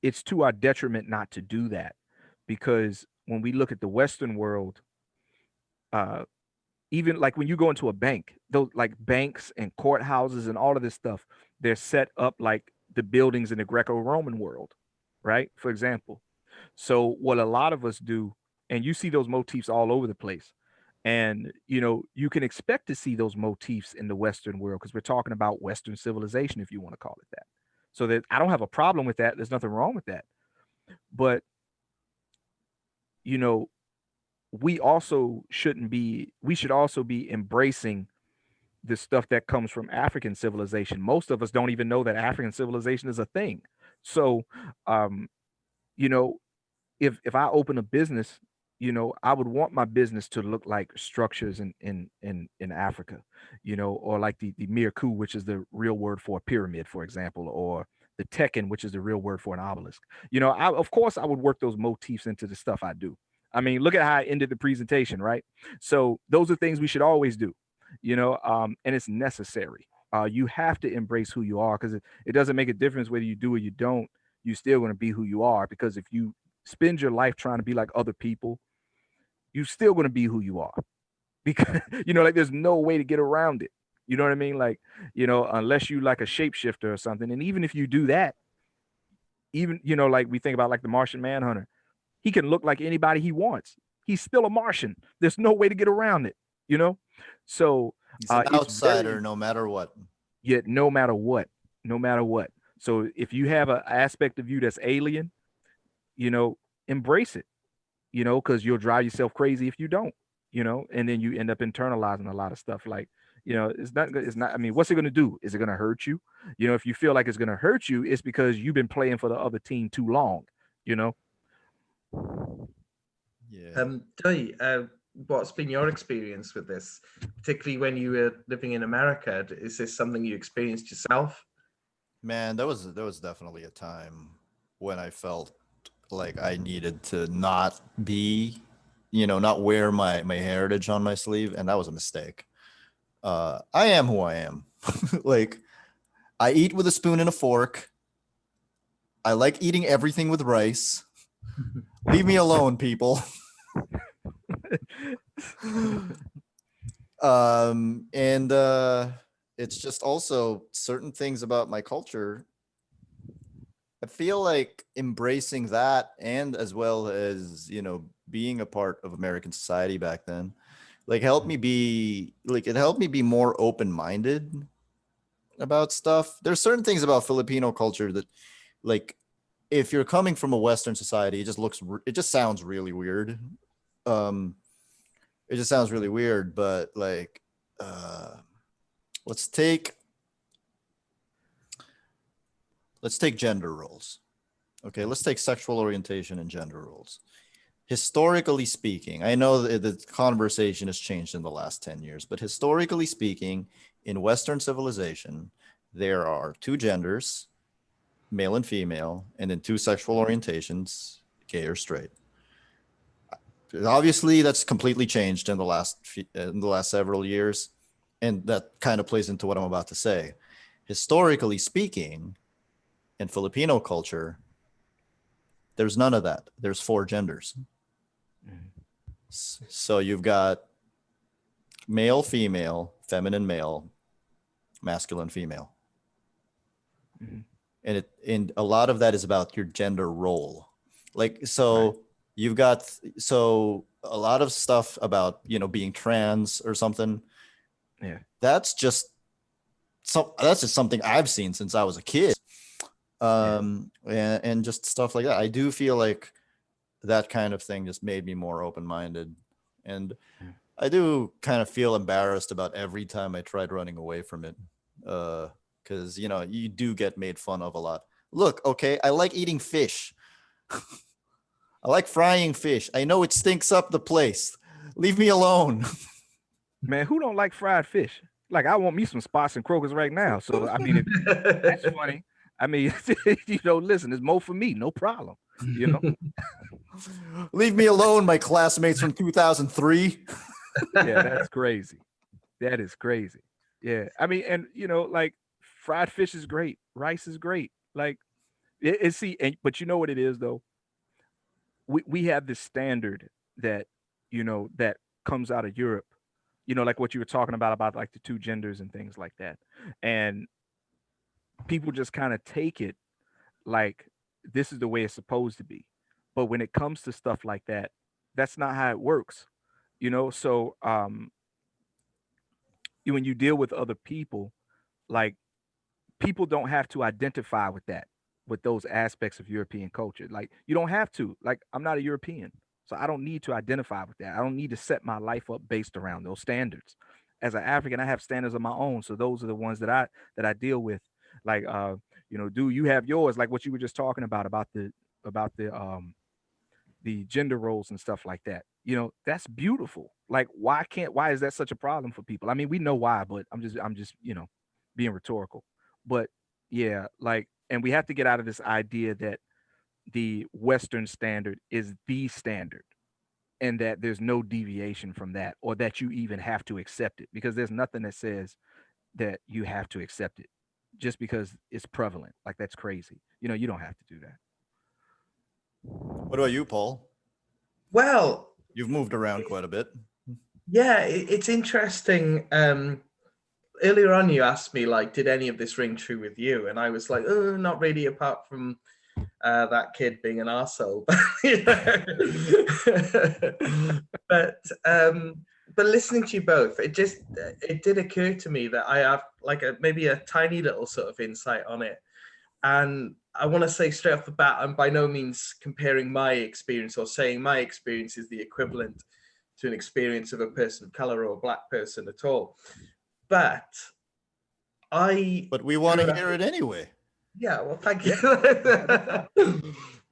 S3: it's to our detriment not to do that, because when we look at the Western world, uh, even like when you go into a bank, those like banks and courthouses and all of this stuff, they're set up like the buildings in the Greco-Roman world, right? For example. So what a lot of us do, and you see those motifs all over the place. And you can expect to see those motifs in the Western world because we're talking about Western civilization, if you want to call it that. So that I don't have a problem with that. There's nothing wrong with that. But you know, we should also be embracing the stuff that comes from African civilization. Most of us don't even know that African civilization is a thing. So um, you know, if I open a business, I would want my business to look like structures in Africa, or like the Mirku, which is the real word for a pyramid, for example, or the Tekken, which is the real word for an obelisk. Of course I would work those motifs into the stuff I do. I mean, look at how I ended the presentation, right? So those are things we should always do, and it's necessary. You have to embrace who you are because it doesn't make a difference whether you do or you don't. You're still going to be who you are, because if you spend your life trying to be like other people, you're still going to be who you are. Because, like there's no way to get around it. You know what I mean? Like, unless you like a shapeshifter or something. And even if you do that, even, like we think about like the Martian Manhunter, he can look like anybody he wants. He's still a Martian. There's no way to get around it, So
S2: He's an
S3: it's
S2: outsider no matter what.
S3: Yet no matter what, no matter what. So if you have an aspect of you that's alien, embrace it, because you'll drive yourself crazy if you don't, and then you end up internalizing a lot of stuff. Like, it's not, I mean, what's it going to do? Is it going to hurt you? If you feel like it's going to hurt you, it's because you've been playing for the other team too long,
S2: Yeah.
S1: Joy, what's been your experience with this, particularly when you were living in America? Is this something you experienced yourself?
S2: Man, there was definitely a time when I felt like I needed to not be, not wear my heritage on my sleeve, and that was a mistake. I am who I am. Like, I eat with a spoon and a fork. I like eating everything with rice. Leave me alone, people. And it's just also certain things about my culture. I feel like embracing that, and as well as, being a part of American society back then, like it helped me be more open-minded about stuff. There's certain things about Filipino culture that, like, if you're coming from a Western society, it just sounds really weird. Um, it just sounds really weird, but like, let's take gender roles. Okay, let's take sexual orientation and gender roles. Historically speaking, I know that the conversation has changed in the last 10 years, but historically speaking, in Western civilization, there are two genders, male and female, and then two sexual orientations, gay or straight. Obviously, that's completely changed in the last several years, and that kind of plays into what I'm about to say. Historically speaking, in Filipino culture, there's none of that. There's four genders. So you've got male, female, feminine, male, masculine, female. And a lot of that is about your gender role. Like, so right. You've got, so a lot of stuff about, being trans or something.
S3: Yeah.
S2: That's just something I've seen since I was a kid. And just stuff like that. I do feel like that kind of thing just made me more open-minded. And I do kind of feel embarrassed about every time I tried running away from it. Because, you do get made fun of a lot. Look, okay, I like eating fish. I like frying fish. I know it stinks up the place. Leave me alone.
S3: Man, who don't like fried fish? Like, I want me some Spots and Crokers right now. So, I mean, that's funny. I mean, listen, there's more for me. No problem.
S2: Leave me alone, my classmates from 2003.
S3: Yeah, that's crazy. That is crazy. Yeah. I mean, and, like, fried fish is great. Rice is great. Like, but you know what it is, though? We have this standard that, that comes out of Europe, like what you were talking about like the two genders and things like that. And people just kind of take it like this is the way it's supposed to be. But when it comes to stuff like that, that's not how it works. So when you deal with other people, like, people don't have to identify with that, with those aspects of European culture. Like, you don't have to. Like, I'm not a European, so I don't need to identify with that. I don't need to set my life up based around those standards. As an African, I have standards of my own, so those are the ones that I deal with. Like, do you have yours? Like what you were just talking about the gender roles and stuff like that. That's beautiful. Like, why is that such a problem for people? I mean, we know why, but I'm just being rhetorical. But yeah, like, and we have to get out of this idea that the Western standard is the standard and that there's no deviation from that, or that you even have to accept it, because there's nothing that says that you have to accept it just because it's prevalent. Like, that's crazy. You don't have to do that.
S2: What about you, Paul?
S1: Well,
S2: You've moved around quite a bit.
S1: yeah, it's interesting. Earlier on, you asked me, like, did any of this ring true with you? And I was like, oh, not really, apart from that kid being an arsehole. But listening to you both, it did occur to me that I have like maybe a tiny little sort of insight on it. And I want to say straight off the bat, I'm by no means comparing my experience or saying my experience is the equivalent to an experience of a person of color or a black person at all. But
S2: we want to hear it anyway.
S1: Yeah, well, thank you.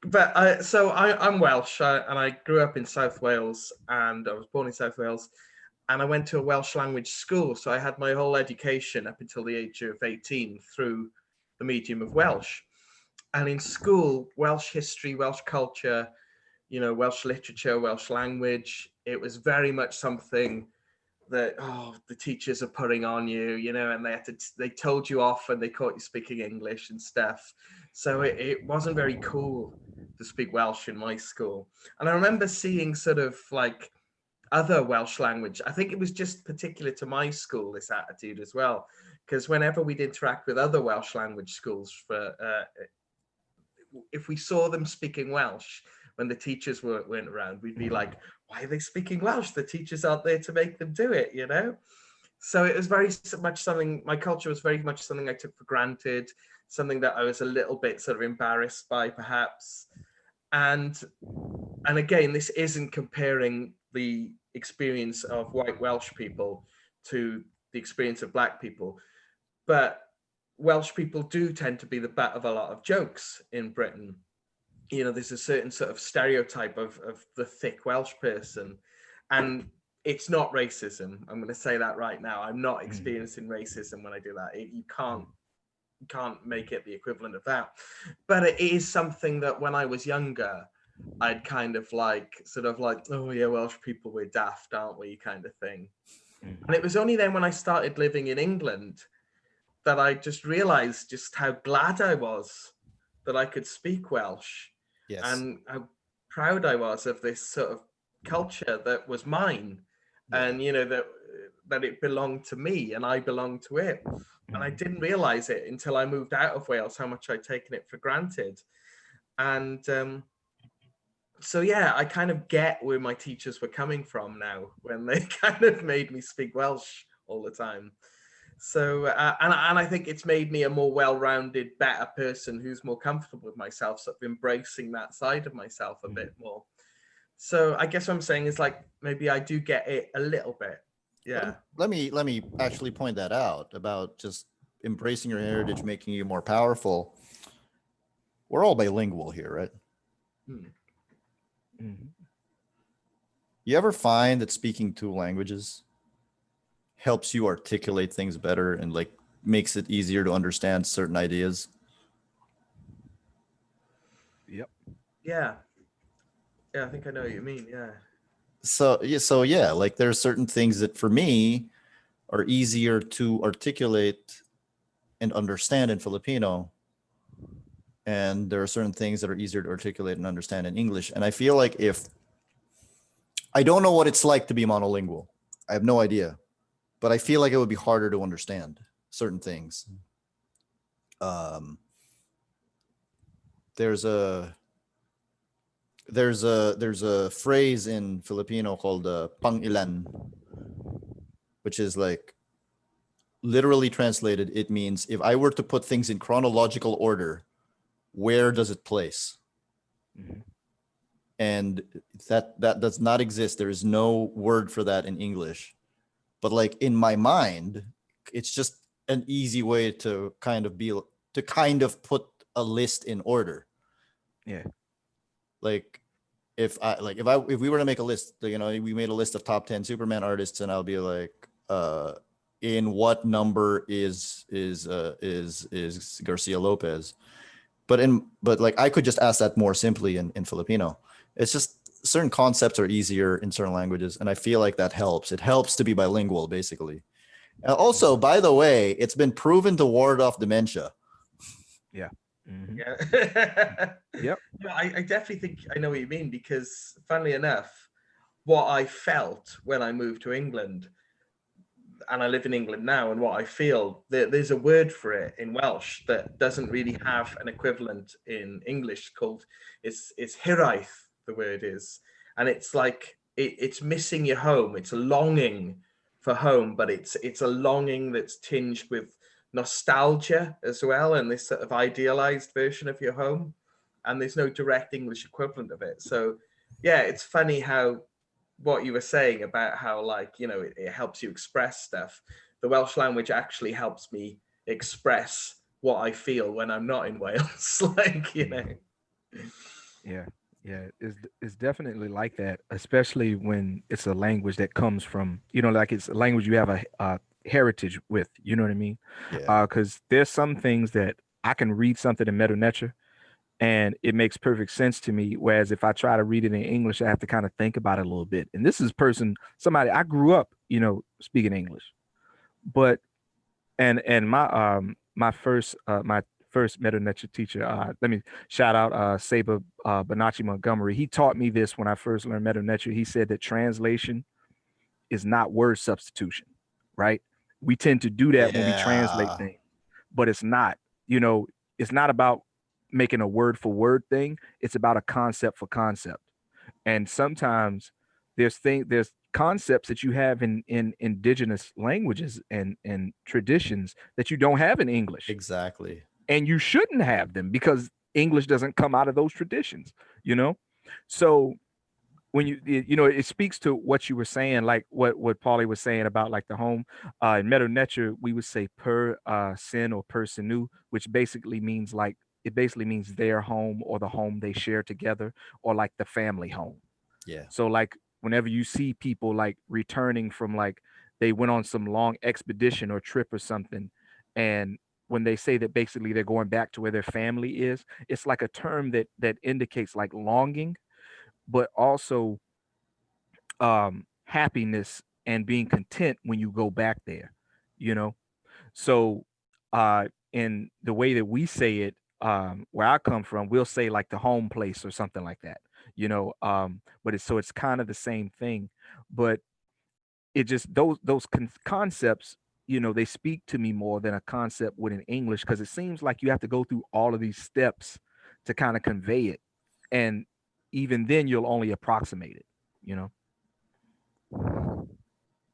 S1: But I'm Welsh, and I grew up in South Wales, and I was born in South Wales, and I went to a Welsh language school. So I had my whole education up until the age of 18 through the medium of Welsh. And in school, Welsh history, Welsh culture, Welsh literature, Welsh language, it was very much something that the teachers are putting on you, and they told you off and they caught you speaking English and stuff. So it wasn't very cool to speak Welsh in my school. And I remember seeing sort of like other Welsh language. I think it was just particular to my school, this attitude as well, because whenever we'd interact with other Welsh language schools, if we saw them speaking Welsh when the teachers weren't around, we'd be like, why are they speaking Welsh? The teachers aren't there to make them do it, So it was very much something, my culture was very much something I took for granted, something that I was a little bit sort of embarrassed by, perhaps. And again, this isn't comparing the experience of white Welsh people to the experience of black people, but Welsh people do tend to be the butt of a lot of jokes in Britain. There's a certain sort of stereotype of the thick Welsh person, and it's not racism. I'm going to say that right now. I'm not experiencing racism when I do that. You can't make it the equivalent of that. But it is something that when I was younger, I'd kind of oh yeah, Welsh people, we're daft, aren't we, kind of thing. And it was only then when I started living in England that I just realized just how glad I was that I could speak Welsh. Yes. And how proud I was of this sort of culture that was mine. Yeah. And that it belonged to me and I belonged to it. And I didn't realize it until I moved out of Wales, how much I'd taken it for granted. And so yeah, I kind of get where my teachers were coming from now when they kind of made me speak Welsh all the time. So, and I think it's made me a more well-rounded, better person who's more comfortable with myself, sort of embracing that side of myself a bit more. So I guess what I'm saying is like, maybe I do get it a little bit. Yeah.
S2: Let me actually point that out about just embracing your heritage, making you more powerful. We're all bilingual here, right? Mm-hmm. You ever find that speaking two languages helps you articulate things better and like makes it easier to understand certain ideas?
S3: Yep.
S1: Yeah, I think I know what you mean. Yeah.
S2: So yeah, like there are certain things that for me are easier to articulate and understand in Filipino, and there are certain things that are easier to articulate and understand in English. And I feel like if I don't know what it's like to be monolingual, I have no idea. But I feel like it would be harder to understand certain things. There's a phrase in Filipino called pangilan, which is like literally translated, it means if I were to put things in chronological order, where does it place? Mm-hmm. And that does not exist. There is no word for that in English. But like in my mind, it's just an easy way to kind of put a list in order.
S3: Yeah.
S2: Like if we were to make a list, we made a list of top 10 Superman artists, and I'll be like, in what number is Garcia Lopez? But like I could just ask that more simply in Filipino. It's just certain concepts are easier in certain languages, and I feel like that helps. It helps to be bilingual, basically. Also, by the way, it's been proven to ward off dementia.
S3: Yeah. Mhm.
S1: Yeah.
S3: Yep.
S1: No, I definitely think I know what you mean, because funnily enough, what I felt when I moved to England, and I live in England now, and what I feel, there's a word for it in Welsh that doesn't really have an equivalent in English, called it's hiraeth, the word is, and it's like it's missing your home. It's a longing for home, but it's a longing that's tinged with nostalgia as well, and this sort of idealized version of your home, and there's no direct English equivalent of it. So yeah, it's funny how what you were saying about how, like, you know, it helps you express stuff. The Welsh language actually helps me express what I feel when I'm not in Wales. Like, you know.
S3: Yeah. Yeah. It's definitely like that, especially when it's a language that comes from, like it's a language you have a heritage with, you know what I mean?
S2: Yeah.
S3: Because there's some things that I can read something in Meta Nature and it makes perfect sense to me. Whereas if I try to read it in English, I have to kind of think about it a little bit. And this is somebody I grew up, speaking English, but my first meta nature teacher, let me shout out Saber Bonacci Montgomery. He taught me this when I first learned meta nature. He said that translation is not word substitution, right? We tend to do that when we translate
S2: Yeah.
S3: things, but it's not. You know, it's not about making a word for word thing. It's about a concept for concept. And sometimes there's concepts that you have in indigenous languages and traditions that you don't have in English,
S2: Exactly.
S3: and you shouldn't have them because English doesn't come out of those traditions, you know. So when it speaks to what you were saying, like what Paulie was saying about like the home. In Meta Nature we would say per sin or per sinu, which basically means like it basically means their home or the home they share together, or like the family home.
S2: Yeah.
S3: So like whenever you see people like returning from, like, they went on some long expedition or trip or something, and when they say that basically they're going back to where their family is, it's like a term that indicates like longing, but also happiness and being content when you go back there, you know. So in the way that we say it, where I come from, we'll say like the home place or something like that, but it's kind of the same thing. But it just those concepts, they speak to me more than a concept would in English, because it seems like you have to go through all of these steps to kind of convey it, and even then you'll only approximate it, you know.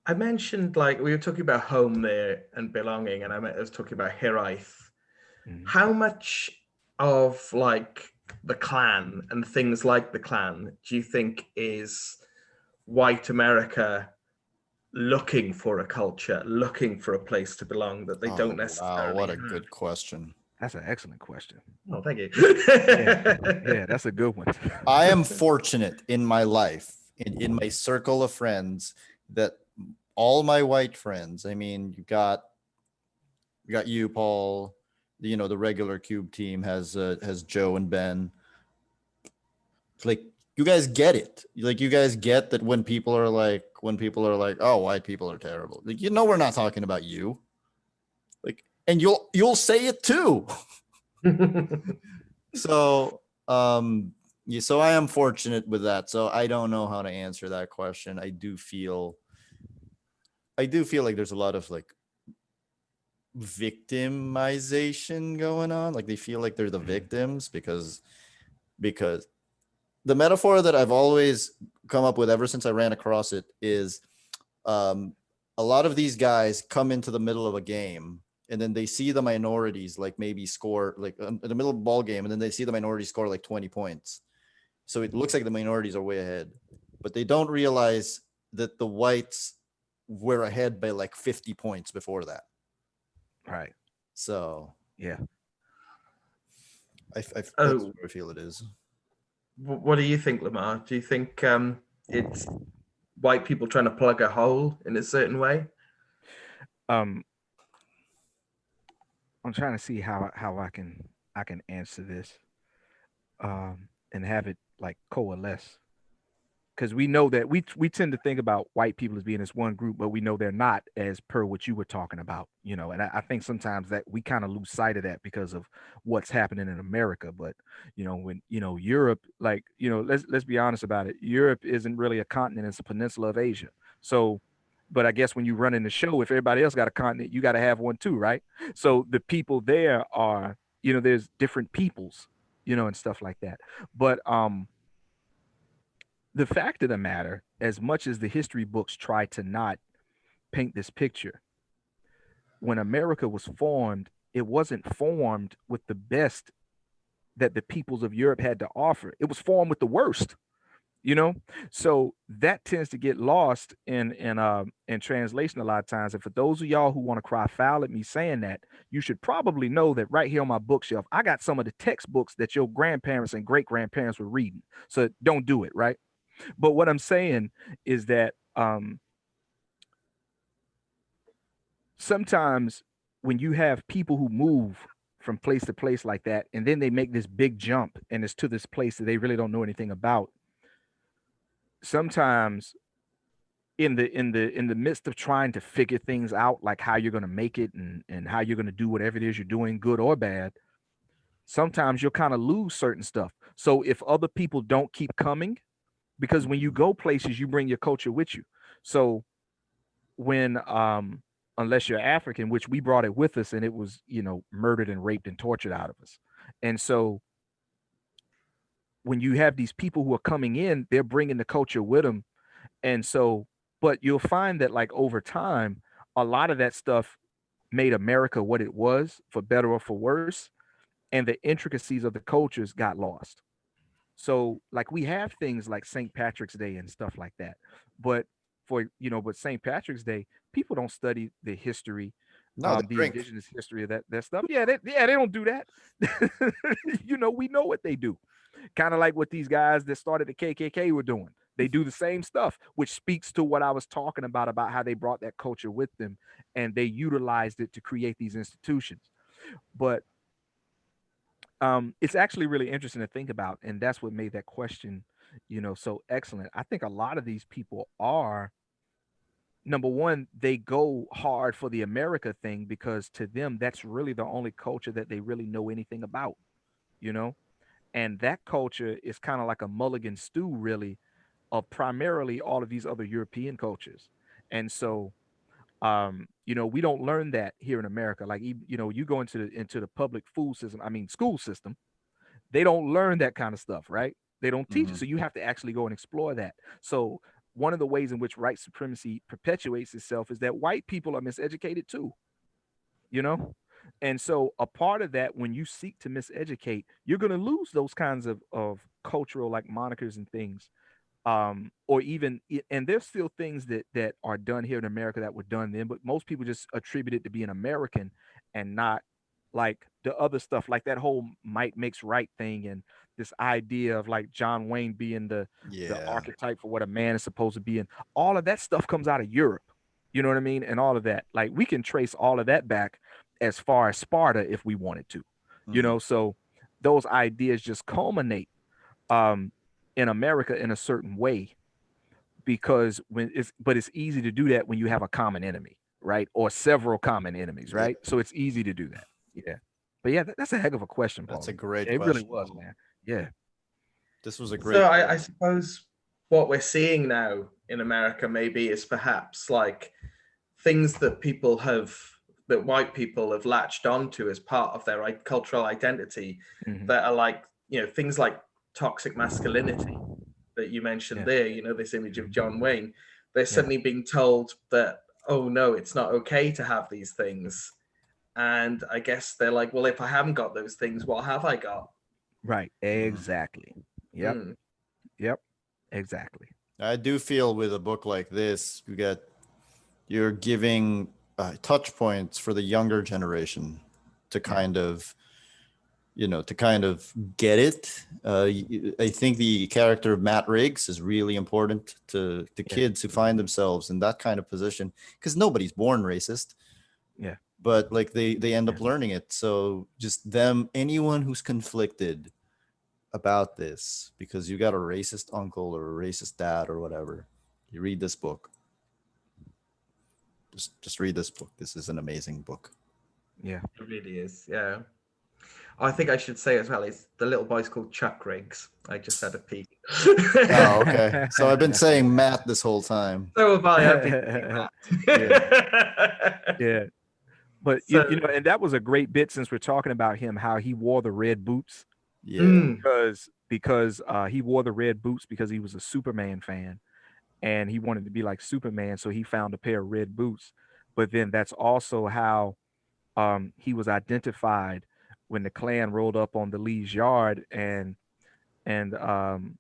S1: I mentioned, like, we were talking about home there and belonging, and I was talking about hiraeth.
S3: Mhm.
S1: How much of, like, the Klan and things like the Klan do you think is white America looking for a culture, looking for a place to belong that they don't
S2: Oh, wow.
S1: necessarily
S2: What a
S1: have?
S2: good question.
S3: That's an excellent question.
S1: Oh, thank you.
S3: Yeah, yeah, that's a good one.
S2: I am fortunate in my life, in my circle of friends, that all my white friends, I mean, you got you, Paul, the regular Cube team has Joe and Ben. Like, you guys get it. Like, you guys get that when people are like, oh, white people are terrible. Like, we're not talking about you. Like, and you'll say it too. So, yeah, so I am fortunate with that. So I don't know how to answer that question. I do feel like there's a lot of like victimization going on. Like, they feel like they're the victims because the metaphor that I've always come up with ever since I ran across it is, um, a lot of these guys come into the middle of a game and then they see the minorities like maybe score like in the middle of the ball game, and then they see the minorities score like 20 points. So it looks like the minorities are way ahead, but they don't realize that the whites were ahead by like 50 points before that.
S3: Right.
S2: So
S3: Yeah.
S2: that's
S1: Oh,
S2: where I feel it is.
S1: what do you think, Lamar? Do you think it's white people trying to plug a hole in a certain way?
S3: Um, I'm trying to see how I can answer this, and have it like coalesce, because we know that we tend to think about white people as being this one group, but we know they're not, as per what you were talking about, you know. And I think sometimes that we kind of lose sight of that because of what's happening in America. But you know, when you know Europe, like you know, let's be honest about it. Europe isn't really a continent; it's a peninsula of Asia. So, but I guess when you run in the show, if everybody else got a continent, you got to have one too, right? So the people there are, you know, there's different peoples, you know, and stuff like that. But the fact of the matter, as much as the history books try to not paint this picture, when America was formed, it wasn't formed with the best that the peoples of Europe had to offer. It was formed with the worst, you know. So that tends to get lost in translation a lot of times. And for those of y'all who want to cry foul at me saying that, you should probably know that right here on my bookshelf, I got some of the textbooks that your grandparents and great grandparents were reading. So don't do it, right? But what I'm saying is that sometimes when you have people who move from place to place like that, and then they make this big jump and it's to this place that they really don't know anything about, sometimes in the midst of trying to figure things out, like how you're going to make it and how you're going to do whatever it is you're doing, good or bad, sometimes you'll kind of lose certain stuff. So if other people don't keep coming, because when you go places, you bring your culture with you. So when unless you're African, which we brought it with us, and it was, you know, murdered and raped and tortured out of us. And so when you have these people who are coming in, they're bringing the culture with them. And so, but you'll find that like over time, a lot of that stuff made America what it was, for better or for worse, and the intricacies of the cultures got lost. So like we have things like St. Patrick's Day and stuff like that. But for you know, but St. Patrick's Day, people don't study the history,
S2: No, they
S3: the
S2: drink.
S3: indigenous history of that stuff. Yeah, they don't do that. You know, we know what they do. Kind of like what these guys that started the KKK were doing. They do the same stuff, which speaks to what I was talking about how they brought that culture with them and they utilized it to create these institutions. But it's actually really interesting to think about, and that's what made that question, you know, so excellent. I think a lot of these people are, number one, they go hard for the America thing because to them that's really the only culture that they really know anything about, you know. And that culture is kind of like a mulligan stew, really, of primarily all of these other European cultures. And so you know, we don't learn that here in America. Like you know, you go into the public food system, I mean school system, they don't learn that kind of stuff, right? They don't teach it.
S2: Mhm.
S3: So you have to actually go and explore that. So one of the ways in which white supremacy perpetuates itself is that white people are miseducated too, you know? And so a part of that, when you seek to miseducate, you're going to lose those kinds of cultural like monikers and things. Or even and there's still things that are done here in America that were done then, but most people just attribute it to being American and not like the other stuff, like that whole might makes right thing and this idea of like John Wayne being the
S2: Yeah.
S3: archetype for what a man is supposed to be, and all of that stuff comes out of Europe. You know what I mean? And all of that, like we can trace all of that back as far as Sparta if we wanted to, you
S2: Mhm.
S3: know. So those ideas just culminate um in America in a certain way because when it's but it's easy to do that when you have a common enemy, right? Or several common enemies,
S2: Yeah,
S3: right? So it's easy to do that. Yeah. But yeah, that's a heck of a question,
S2: that's a
S3: Paulie.
S2: great
S3: It really
S2: question.
S3: was, man. Yeah.
S2: This was a
S1: So
S2: great.
S1: I suppose what we're seeing now in America maybe is perhaps like things that that white people have latched onto as part of their cultural identity
S3: Hmm.
S1: that are like, you know, things like toxic masculinity that you mentioned
S3: Yeah.
S1: there, you know, this image of John Wayne. They're
S3: Yeah.
S1: suddenly being told that, oh no, it's not okay to have these things. And I guess they're like, well, if I haven't got those things, what have I got?
S3: Right.
S2: Mhm.
S3: Exactly. Yep.
S1: Mm.
S3: Yep. Exactly.
S2: I do feel with a book like this, you're giving touch points for the younger generation to
S3: Yeah.
S2: kind of to kind of get it. I think the character of Matt Riggs is really important to
S3: Yeah.
S2: kids who find themselves in that kind of position because nobody's born racist,
S3: Yeah.
S2: but like they end
S3: Yeah.
S2: up learning it. So just them, anyone who's conflicted about this because you got a racist uncle or a racist dad or whatever, you read this book. Just read this book. This is an amazing book.
S3: Yeah.
S1: It really is. Yeah. I think I should say as well is the little boy's called Chuck Riggs. I just had a peek.
S2: Oh, okay. So I've been saying Matt this whole time.
S1: So have I. I've been saying that.
S3: Yeah. But
S1: So,
S3: you know, and that was a great bit since we're talking about him, how he wore the red boots.
S2: Yeah.
S3: Because he wore the red boots because he was a Superman fan and he wanted to be like Superman, so he found a pair of red boots. But then that's also how he was identified when the Klan rolled up on the Lee's yard and um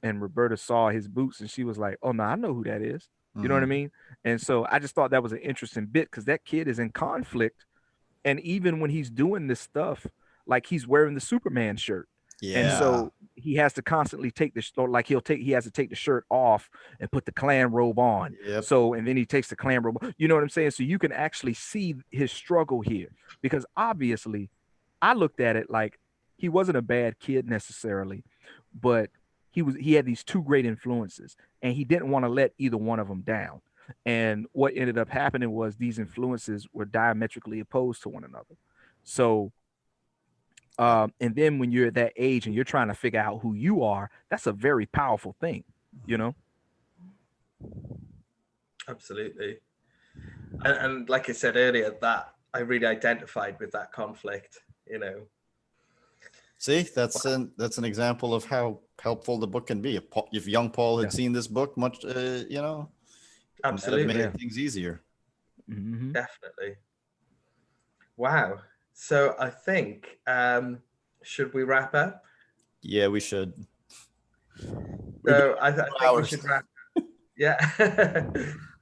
S3: and Roberta saw his boots and she was like, "Oh no, I know who that is." You know what I
S2: Mhm.
S3: mean? And so I just thought that was an interesting bit because that kid is in conflict, and even when he's doing this stuff, like he's wearing the Superman shirt. And
S2: Yeah.
S3: so he has to constantly take the or like he has to take the shirt off and put the Klan robe on.
S2: Yep.
S3: So and then he takes the Klan robe. You know what I'm saying? So you can actually see his struggle here because obviously I looked at it like he wasn't a bad kid necessarily, but he had these two great influences and he didn't want to let either one of them down. And what ended up happening was these influences were diametrically opposed to one another. So and then when you're at that age and you're trying to figure out who you are, that's a very powerful thing, you know?
S1: absolutely. And like I said earlier, that I really identified with that conflict, you know.
S2: See, that's an example of how helpful the book can be. If young Paul had seen this book, much you know,
S1: Absolutely.
S2: that'd make things easier.
S3: Mm-hmm.
S1: Definitely. Wow. So I think should we wrap up?
S2: Yeah, we should.
S1: So I think we should wrap. Yeah.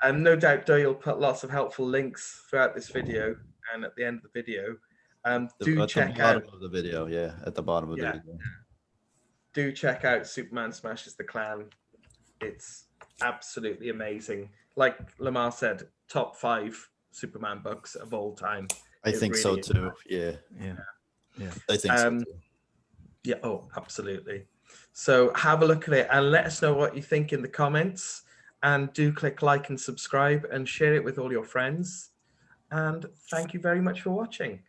S1: No doubt Doyle put lots of helpful links throughout this video and at the end of the video. Do check out
S2: of the video. Yeah, at the bottom of the video.
S1: Do check out Superman Smashes the Klan. It's absolutely amazing. Like Lamar said, top 5 Superman books of all time.
S2: I think so too. Yeah. I think so too.
S1: Yeah. Oh, absolutely. So have a look at it and let us know what you think in the comments. And do click like and subscribe and share it with all your friends. And thank you very much for watching.